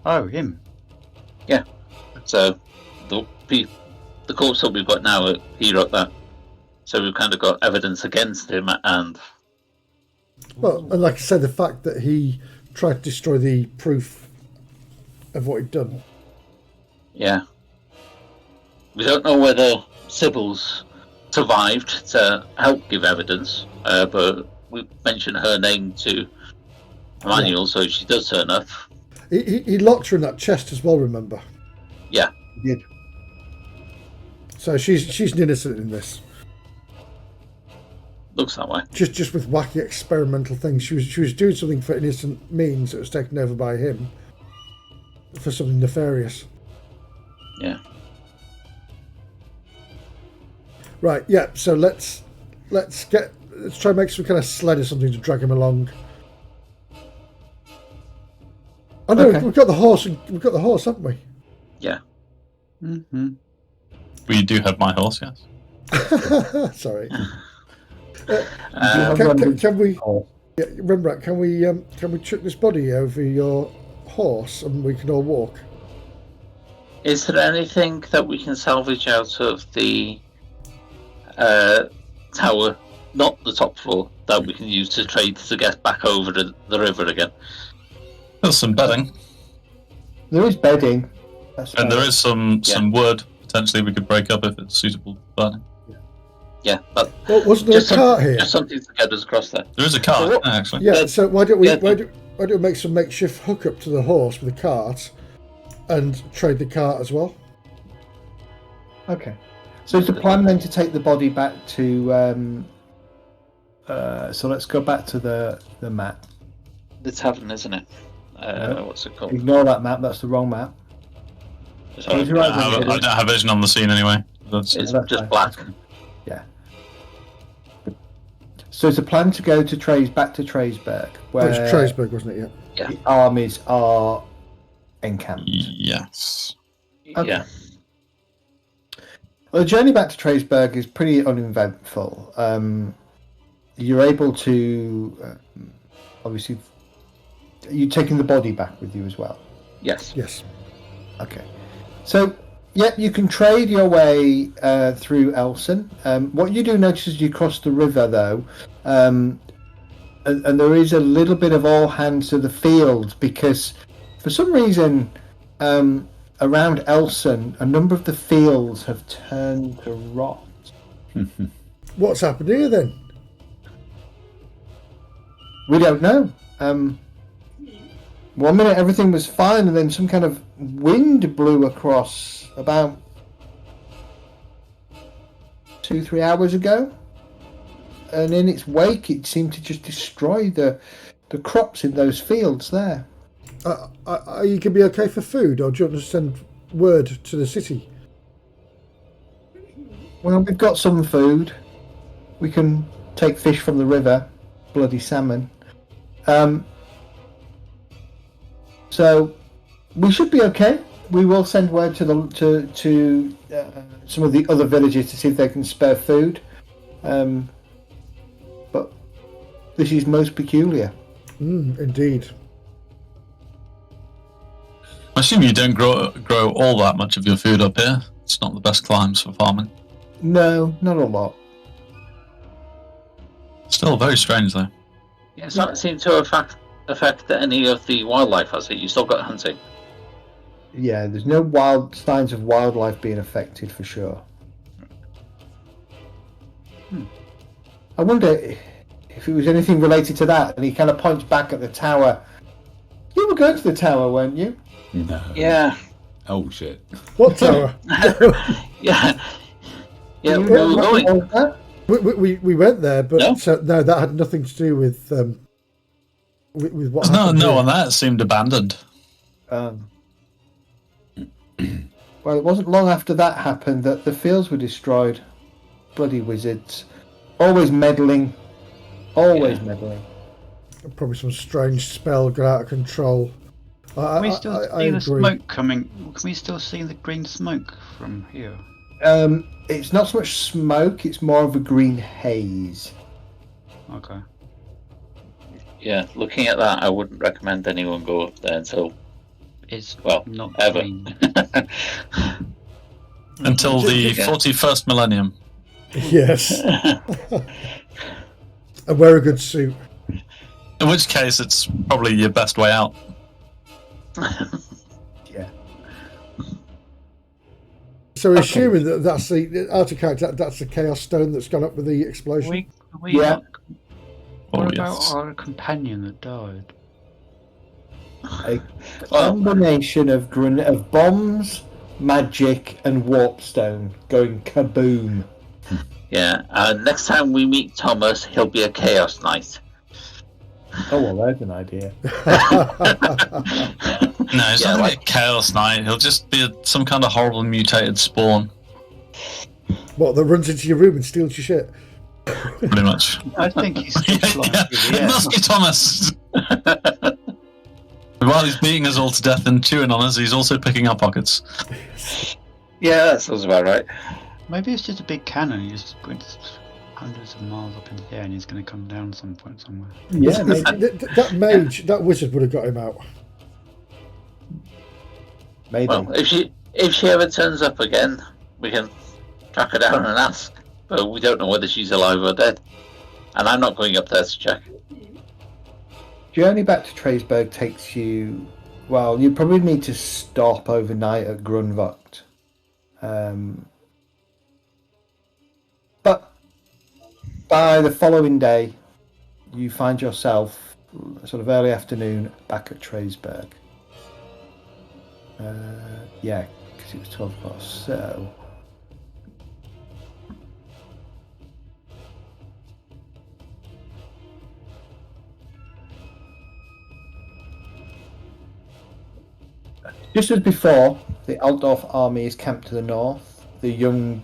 Oh, him. So the corpse that we've got now, he wrote that. So we've kind of got evidence against him, and Well, and like I said, the fact that he tried to destroy the proof of what he'd done. yeah, we don't know whether Sybil's survived to help give evidence, but we mentioned her name to Emmanuel, so she does turn up. He locked her in that chest as well, remember? Yeah, He did. So she's an innocent in this. looks that way. Just with wacky experimental things. She was doing something for innocent means that was taken over by him for something nefarious. Yeah. Right, yeah, so let's try and make some kind of sled or something to drag him along. Oh no, Okay. we've got the horse, haven't we? Yeah. Mm-hmm. We do have my horse, yes. Sorry. Uh, Can we Oh, Rembrandt, can we chuck this body over your horse and we can all walk? Is there anything that we can salvage out of the tower, not the top floor, that we can use to trade to get back over the river again? There's some bedding, there is bedding. That's and there right. is some wood potentially we could break up if it's suitable for burning. Yeah, but Well, wasn't there a just, cart here? just something to get us across there. There is a cart, So what- actually. Yeah, so why don't we Yeah. why don't we make some makeshift hookup to the horse with a cart and trade the cart as well? Okay. So is the plan then to take the body back to? So let's go back to the map. The tavern, isn't it? Yeah. What's it called? Ignore that map. That's the wrong map. Sorry, You're right, I don't have vision on the scene anyway. That's, it's That's just fine. black. Yeah. So it's a plan to go to back to Traysburg, where It's Traysburg, wasn't it? Yeah. the armies are encamped. Yes. Okay. Yeah. Well, the journey back to Traysburg is pretty uneventful. You're able to, obviously, you're taking the body back with you as well. Yes. Yes. Okay. So, yep, you can trade your way through Elson. What you do notice as you cross the river, though, and there is a little bit of all hands to the field, because for some reason, around Elson, a number of the fields have turned to rot. What's happened here then? We don't know. 1 minute everything was fine, and then some kind of wind blew across about 2-3 hours ago, and in its wake it seemed to just destroy the crops in those fields there. Are you going to be okay for food, or do you want to send word to the city? Well, we've got some food. We can take fish from the river, bloody salmon. So we should be okay. We will send word to some of the other villages to see if they can spare food. But this is most peculiar. Indeed. I assume you don't grow all that much of your food up here. It's not the best climes for farming. No, not a lot. Still very strange though. Yeah, it's not seem to affect any of the wildlife, has it? You still got hunting. Yeah, there's no signs of wildlife being affected for sure. I wonder if it was anything related to that. And he kind of points back at the tower. You were going to the tower, weren't you? No. Yeah. Oh shit. What tower? Yeah. Yeah, we You were know going. that? we went there, but No? no, that had nothing to do with what There's no happened here. on that. It seemed abandoned. Well, it wasn't long after that happened that the fields were destroyed. Bloody wizards. Always meddling. Always meddling. Probably some strange spell got out of control. Can we still I see the agree. smoke coming? Can we still see the green smoke from here? It's not so much smoke, it's more of a green haze. Okay. Yeah, looking at that, I wouldn't recommend anyone go up there until, It's well, not ever. green. Until the Yeah. 41st millennium. Yes. And wear a good suit. In which case, it's probably your best way out. Yeah. So assuming that that's the out of character, that's the chaos stone that's gone up with the explosion. Yeah. What Oh, about yes. our companion that died? A combination of bombs, magic, and warp stone going kaboom. Yeah, next time we meet Thomas, he'll be a Chaos Knight. Oh, well, there's an idea. No, he's Yeah, not like- like a Chaos Knight. He'll just be some kind of horrible mutated spawn, What, that runs into your room and steals your shit? pretty much. I think he's still flying Yeah, through the it must be Thomas. While he's beating us all to death and chewing on us, he's also picking our pockets. Yeah, that sounds about right. Maybe it's just a big cannon. He just puts hundreds of miles up in the air and he's going to come down some point somewhere. Yeah, maybe. That mage, that wizard would have got him out. Maybe. Well, if she ever turns up again, we can track her down and ask. But we don't know whether she's alive or dead. And I'm not going up there to check. Journey back to Traysburg takes you. Well, you probably need to stop overnight at Grunvogt. But by the following day, you find yourself sort of early afternoon back at Traysburg. Yeah, because it was 12 o'clock. So. Just as before, the Altdorf army is camped to the north. The young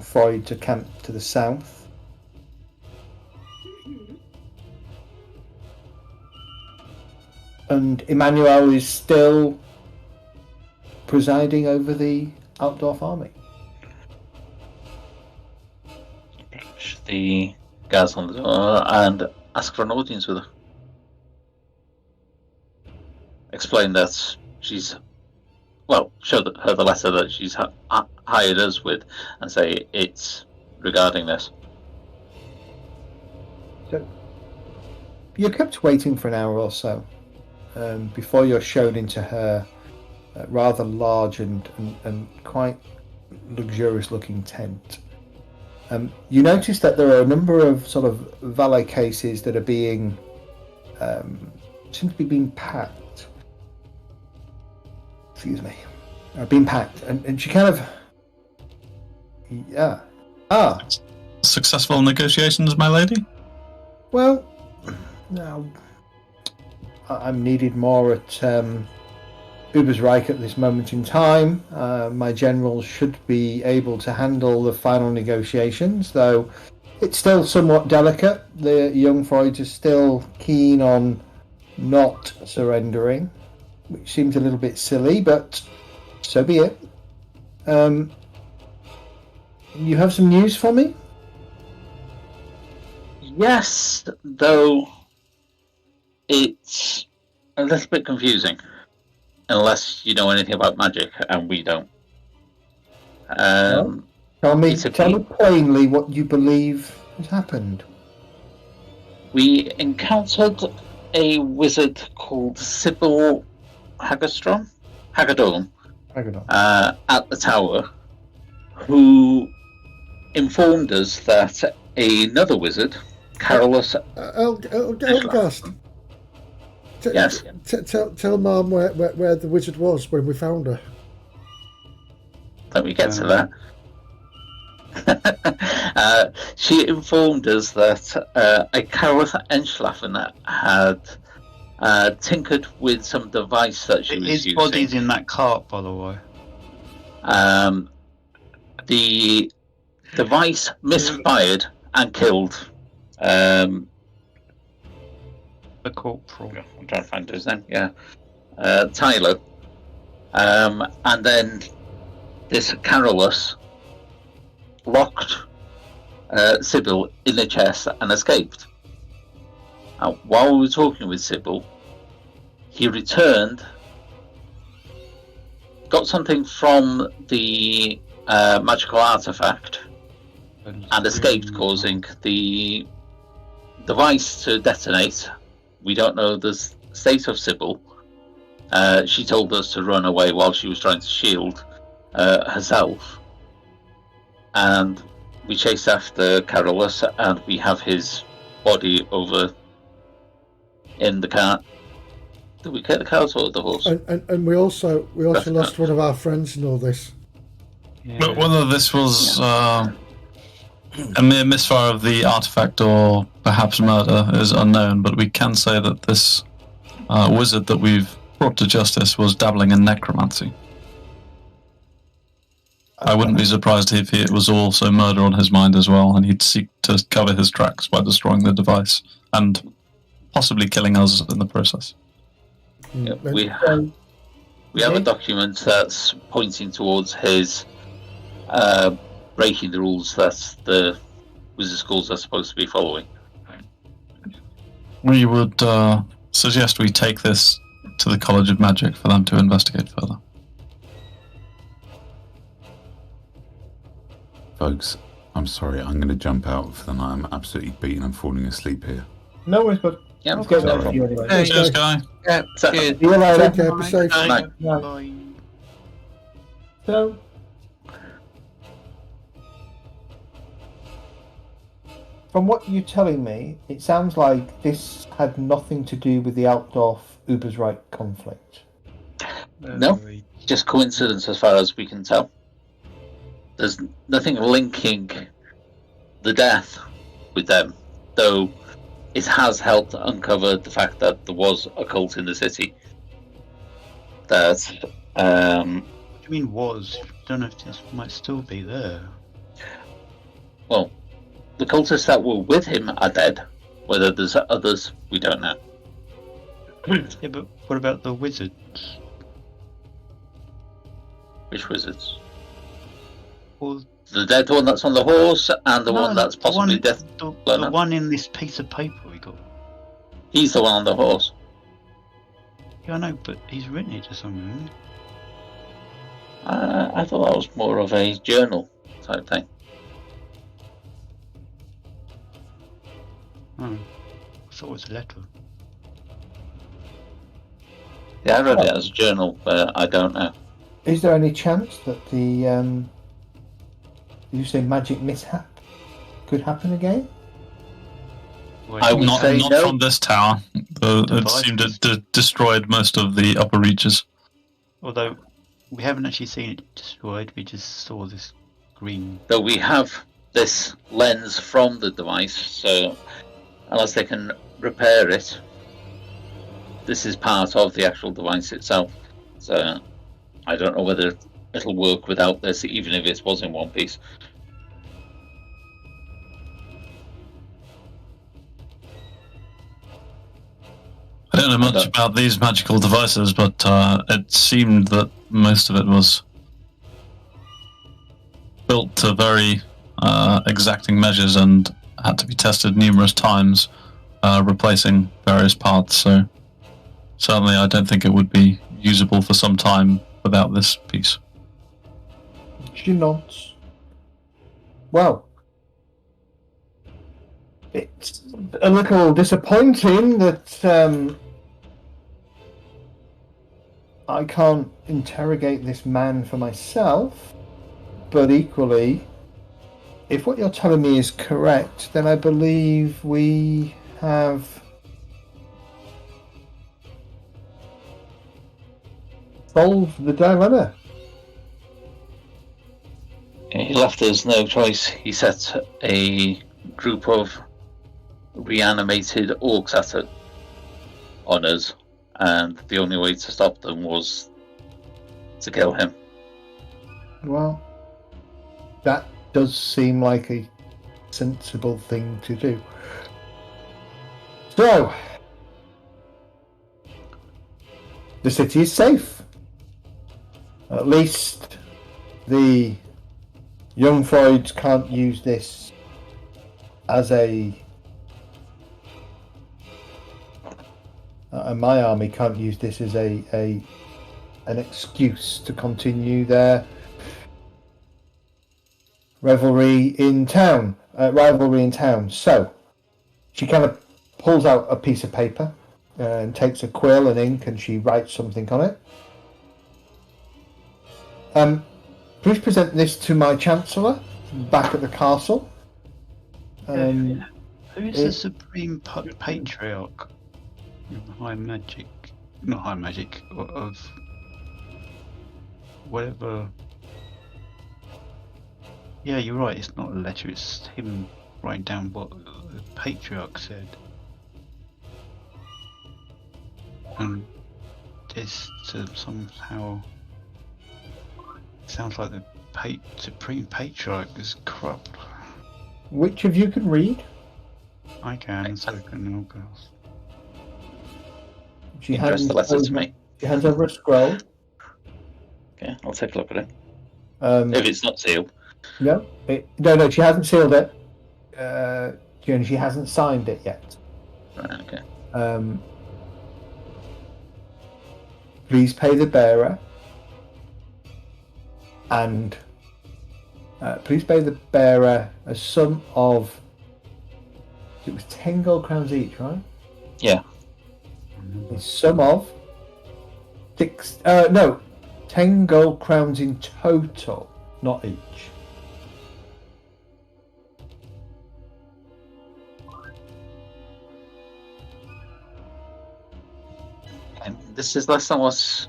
Freud to camp to the south. And Emmanuel is still presiding over the Altdorf army. Approach the guards on the door and ask for an audience with her. Explain that she's, well, show her the letter that she's hired us with, and say it's regarding this. So you're kept waiting for an hour or so before you're shown into her rather large and quite luxurious-looking tent. You notice that there are a number of sort of valet cases that are being seem to be being packed. Excuse me, are being packed, and she kind of Successful negotiations, my lady? Well, now I'm needed more at Ubersreich at this moment in time. My generals should be able to handle the final negotiations, though it's still somewhat delicate. The Jungfreud is still keen on not surrendering, which seems a little bit silly, but so be it. You have some news for me? Yes, though it's a little bit confusing, unless you know anything about magic, and we don't. Tell me plainly what you believe has happened. We encountered a wizard called Sybil Haggerdahl at the tower, who informed us that another wizard, Carolus Elgast. Yes. Tell Mum where the wizard was when we found her. Let me get to that. She informed us that a Carolus Enschlafen had tinkered with some device that she was using. His body's in that cart, by the way. The device misfired and killed the corporal. I'm trying to find his name. Yeah, Tyler. And then this Carolus locked Sybil in the chest and escaped. While we were talking with Sybil, he returned, got something from the magical artifact, and escaped, causing the device to detonate. We don't know the state of Sybil. She told us to run away while she was trying to shield herself. And we chased after Carolus, and we have his body over in the cart. Did we get the cart or the horse? And we also lost one of our friends in all this. Yeah. But whether this was a mere misfire of the artifact or perhaps murder is unknown, but we can say that this wizard that we've brought to justice was dabbling in necromancy. I wouldn't be surprised if it was also murder on his mind as well, and he'd seek to cover his tracks by destroying the device and possibly killing us in the process. Yeah, we have a document that's pointing towards his breaking the rules that the wizard schools are supposed to be following. We would suggest we take this to the College of Magic for them to investigate further. Folks, I'm sorry, I'm going to jump out for the night. I'm absolutely beaten. I'm falling asleep here. No worries, but yeah, let's go back to you anyway. Hey, cheers, guy. Yeah, cheers. See you later. Take care, be safe. Bye. Bye. So, from what you're telling me, it sounds like this had nothing to do with the Altdorf-Ubersreich conflict. No, just coincidence as far as we can tell. There's nothing linking the death with them, though it has helped uncover the fact that there was a cult in the city. That, What do you mean was? I don't know if this might still be there. Well, the cultists that were with him are dead. Whether there's others, we don't know. Yeah, but What about the wizards? Which wizards? Well, The dead one that's on the horse, and the no, one that's possibly death. The one in this piece of paper we got. He's the one on the horse. Yeah, I know, but he's written it to someone, hasn't he? I thought that was more of a journal type thing. Oh, I thought it was a letter. Yeah, I read it as a journal, but I don't know. Is there any chance that the did you say magic mishap could happen again? I would Not say no. from this tower. It seemed it destroyed most of the upper reaches. Although we haven't actually seen it destroyed, we just saw this green. Though we have this lens from the device, so unless they can repair it, this is part of the actual device itself. So I don't know whether it'll work without this, even if it was in one piece. I don't know much about these magical devices, but it seemed that most of it was built to very exacting measures and had to be tested numerous times, replacing various parts. So certainly I don't think it would be usable for some time without this piece. She nods. Well, it's a little disappointing that I can't interrogate this man for myself, but equally, if what you're telling me is correct, then I believe we have solved the dilemma. He left us no choice. He set a group of reanimated orcs at it on us, and the only way to stop them was to kill him. Well, that does seem like a sensible thing to do. So, the city is safe. At least the young Freuds can't use this as my army can't use this as an excuse to continue their rivalry in town. So she kind of pulls out a piece of paper and takes a quill and ink, and she writes something on it. Please present this to my Chancellor back at the castle. Who's the Supreme Patriarch of High Magic? Not High Magic, of whatever. Yeah, you're right, it's not a letter, it's him writing down what the Patriarch said. And this somehow sounds like the Supreme Patriarch is corrupt. Which of you can read? I can, and so can all girls. She Address the letter to me. She hands over a scroll. Okay, I'll take a look at it. If it's not sealed. No, she hasn't sealed it. And she hasn't signed it yet. Right, okay. Please pay the bearer. And please pay the bearer a sum of, it was 10 gold crowns each, right? Yeah. A sum of 10 gold crowns in total, not each. And this is less than what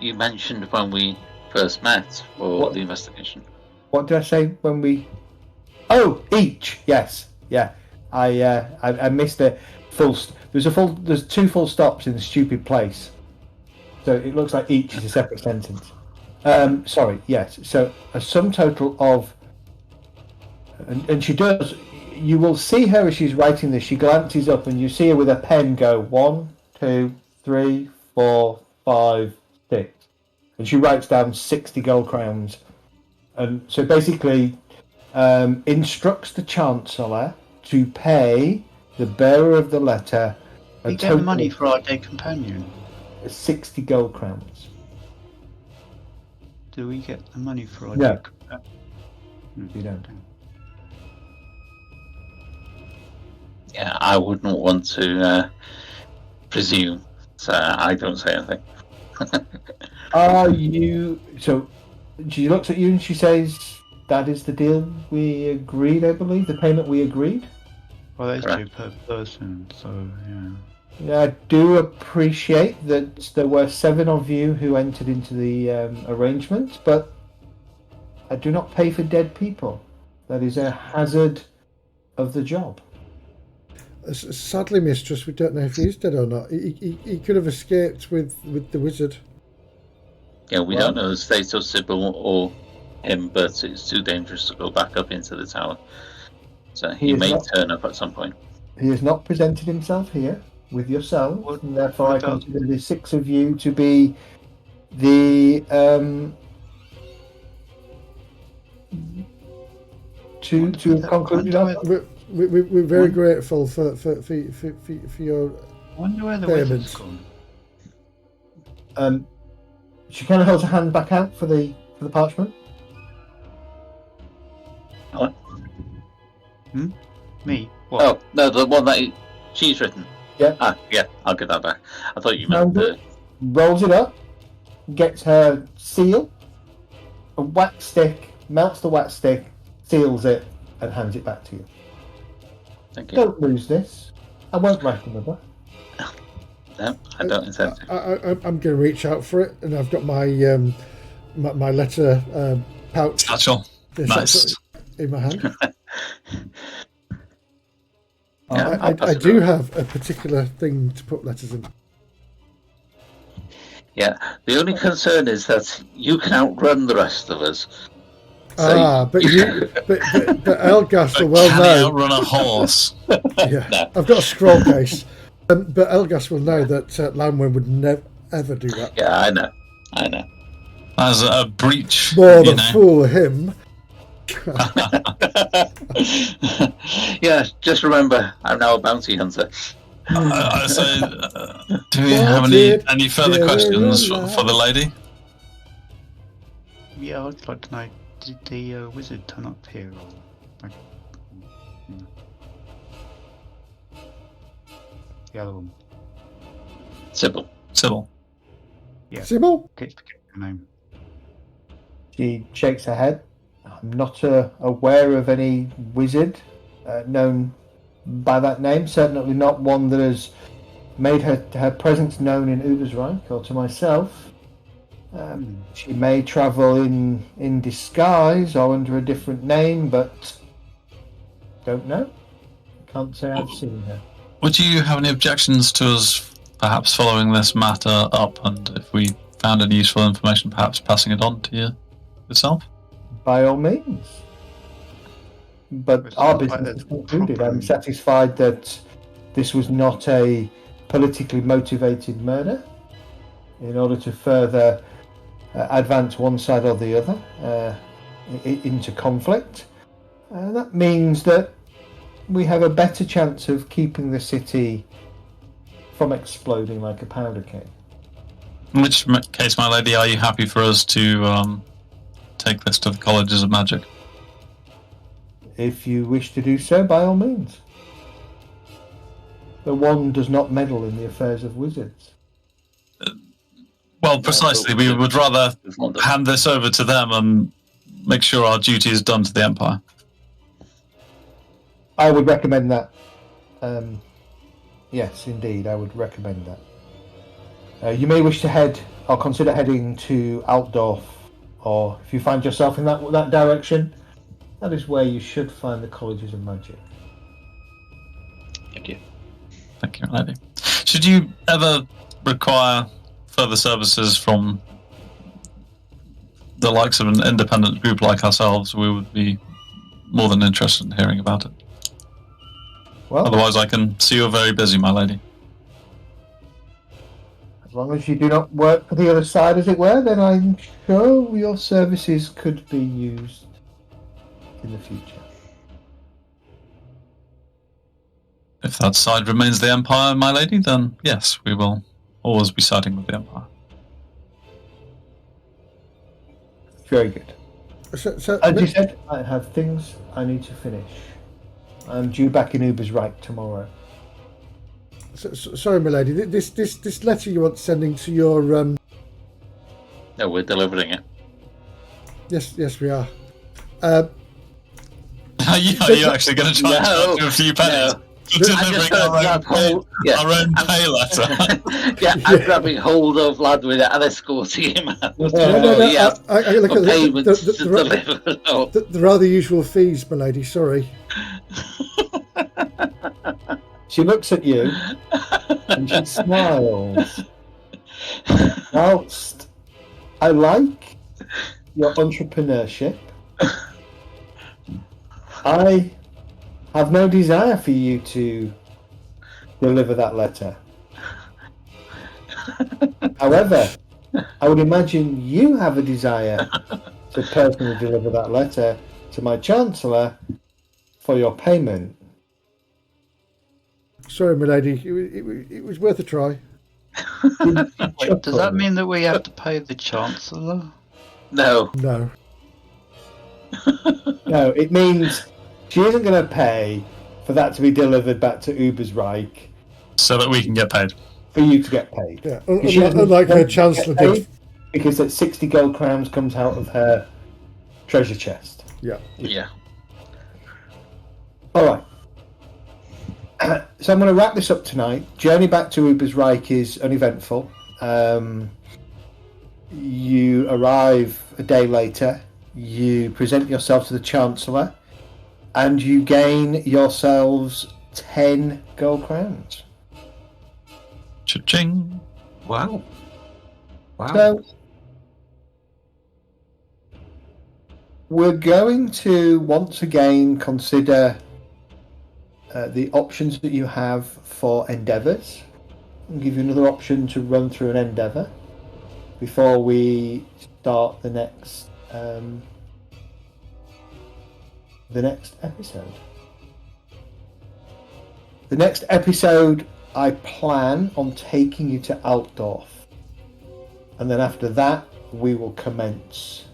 you mentioned when we first met for the investigation. What did I say when we? Oh, each. Yes, yeah. I missed the full. There's two full stops in the stupid place, so it looks like each is a separate sentence. Sorry. Yes. So a sum total of, and she does. You will see her as she's writing this. She glances up, and you see her with a pen go 1, 2, 3, 4, 5, 6. And she writes down 60 gold crowns. And so basically instructs the Chancellor to pay the bearer of the letter We get the money for our dead companion. 60 gold crowns. Do we get the money for our No. dead companion? You don't. Yeah, I wouldn't want to presume, so I don't say anything. Are you... So she looks at you and she says, that is the deal we agreed, I believe, the payment we agreed? Well, that's Correct. 2 per person, so yeah. I do appreciate that there were 7 of you who entered into the arrangement, but I do not pay for dead people. That is a hazard of the job. Sadly, Mistress, we don't know if he's dead or not. He could have escaped with the wizard. Yeah, we don't know the state of Sybil or him, but it's too dangerous to go back up into the tower. So he may turn up at some point. He has not presented himself here with yourselves, and therefore I consider the 6 of you to be the to have concluded on. We're very grateful for your I wonder where the payments. wizard's gone. She kind of holds her hand back out for the parchment. What? Me? What? Oh, no, the one that she's written. Yeah. Ah, yeah, I'll get that back. I thought you meant the... Rolls it up, gets her seal, a wax stick, melts the wax stick, seals it, and hands it back to you. Thank you. Don't lose this. I won't write another. No, I don't intend to. I'm going to reach out for it, and I've got my my letter pouch. Satchel. Nice. In my hand. Yeah, I do have a particular thing to put letters in. Yeah, the only concern is that you can outrun the rest of us. So but Elgas will well Can he know. outrun a horse? Yeah, No. I've got a scroll case. But Elgas will know that Lanwin would never ever do that. Yeah, I know. As a breach. More than fool him. Yeah, just remember, I'm now a bounty hunter. I say, do we have any further questions for the lady? Yeah, I'd like to know, did the wizard turn up here? Or, the other one. Sybil. Yeah. Sybil? Get the name. She shakes her head. I'm not aware of any wizard known by that name. Certainly not one that has made her presence known in Ubersreich or to myself. She may travel in disguise or under a different name, but don't know. Can't say I've seen her. Would you have any objections to us perhaps following this matter up, and if we found any useful information, perhaps passing it on to you yourself? By all means. But our business is concluded. I'm satisfied that this was not a politically motivated murder in order to further advance one side or the other into conflict. That means that we have a better chance of keeping the city from exploding like a powder keg. In which case, my lady, are you happy for us to take this to the colleges of magic? If you wish to do so, by all means. The one does not meddle in the affairs of wizards. Well, precisely. We would rather hand this over to them and make sure our duty is done to the Empire. I would recommend that. Yes, indeed, I would recommend that. You may wish to head, or consider heading to Altdorf, or if you find yourself in that direction, that is where you should find the colleges of magic. Thank you. Thank you, lady. Should you ever require further services from the likes of an independent group like ourselves, we would be more than interested in hearing about it. Well, otherwise, I can see you're very busy, my lady. As long as you do not work for the other side, as it were, then I'm sure your services could be used in the future. If that side remains the Empire, my lady, then yes, we will always be siding with the Empire. Very good. So, As you said, I have things I need to finish. I'm due back in Uber's right tomorrow. sorry, my lady. This letter you want sending to your No, we're delivering it. Yes, we are. Are you actually going to try and charge you a few pennies? No. Delivering our own pay letter. I'm grabbing hold of lad with it and escorting him out. No. I look at payments to deliver. the rather usual fees, my lady. Sorry. She looks at you and she smiles. Whilst I like your entrepreneurship, I have no desire for you to deliver that letter. However, I would imagine you have a desire to personally deliver that letter to my Chancellor for your payment. Sorry, my lady. It was worth a try. Wait, does that mean that we have to pay the Chancellor? No. No. No, it means she isn't going to pay for that to be delivered back to Uber's Reich So that we can get paid. for you to get paid. Yeah. She doesn't Unlike her want to chancellor get did. paid because that 60 gold crowns comes out of her treasure chest. Yeah. Yeah. All right. So I'm going to wrap this up tonight. Journey back to Uber's Reich is uneventful. You arrive a day later. You present yourself to the Chancellor, and you gain yourselves 10 gold crowns. Cha-ching. Wow. So we're going to once again consider the options that you have for endeavours. I'll give you another option to run through an endeavour before we start the next episode. The next episode, I plan on taking you to Altdorf, and then after that, we will commence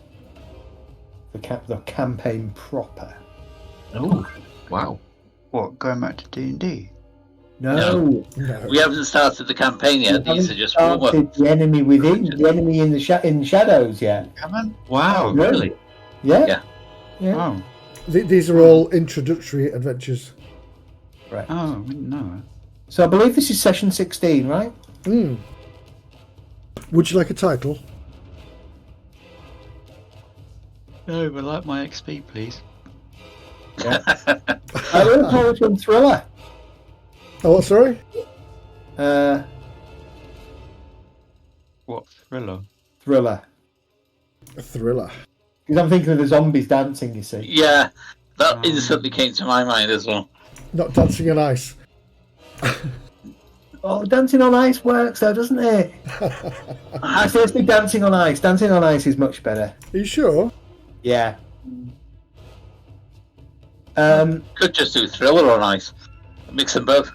the campaign proper. Oh, wow. What, going back to D&D? No. We haven't started the campaign yet. These are just warm-up. The enemy within, the enemy in the shadows yet. Haven't? Wow, really? Yeah. Yeah. Oh. These are all introductory adventures. Right. Oh, I didn't know. So I believe this is session 16, right? Would you like a title? No, but like my XP, please. Yeah. I look forward to Thriller. Oh, what, sorry? What, Thriller? Thriller. A thriller. Because I'm thinking of the zombies dancing, you see. Yeah, that instantly came to my mind as well. Not Dancing on Ice. Oh, Dancing on Ice works though, doesn't it? I seriously, Dancing on Ice. Dancing on Ice is much better. Are you sure? Yeah. Could just do Thriller on Ice. Mix them both.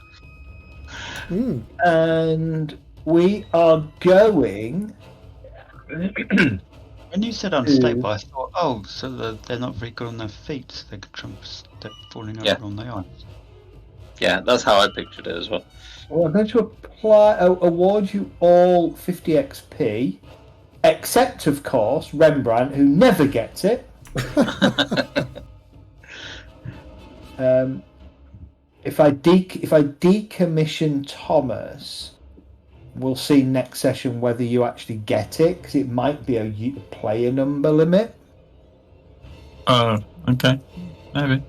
And we are going... When you said unstable, I thought, oh, so they're not very good on their feet, so they could they're falling over on the ice. Yeah, that's how I pictured it as well. Well, I'm going to award you all 50 XP, except, of course, Rembrandt, who never gets it. If I decommission Thomas, we'll see next session whether you actually get it, because it might be a player number limit. Oh, okay. Maybe.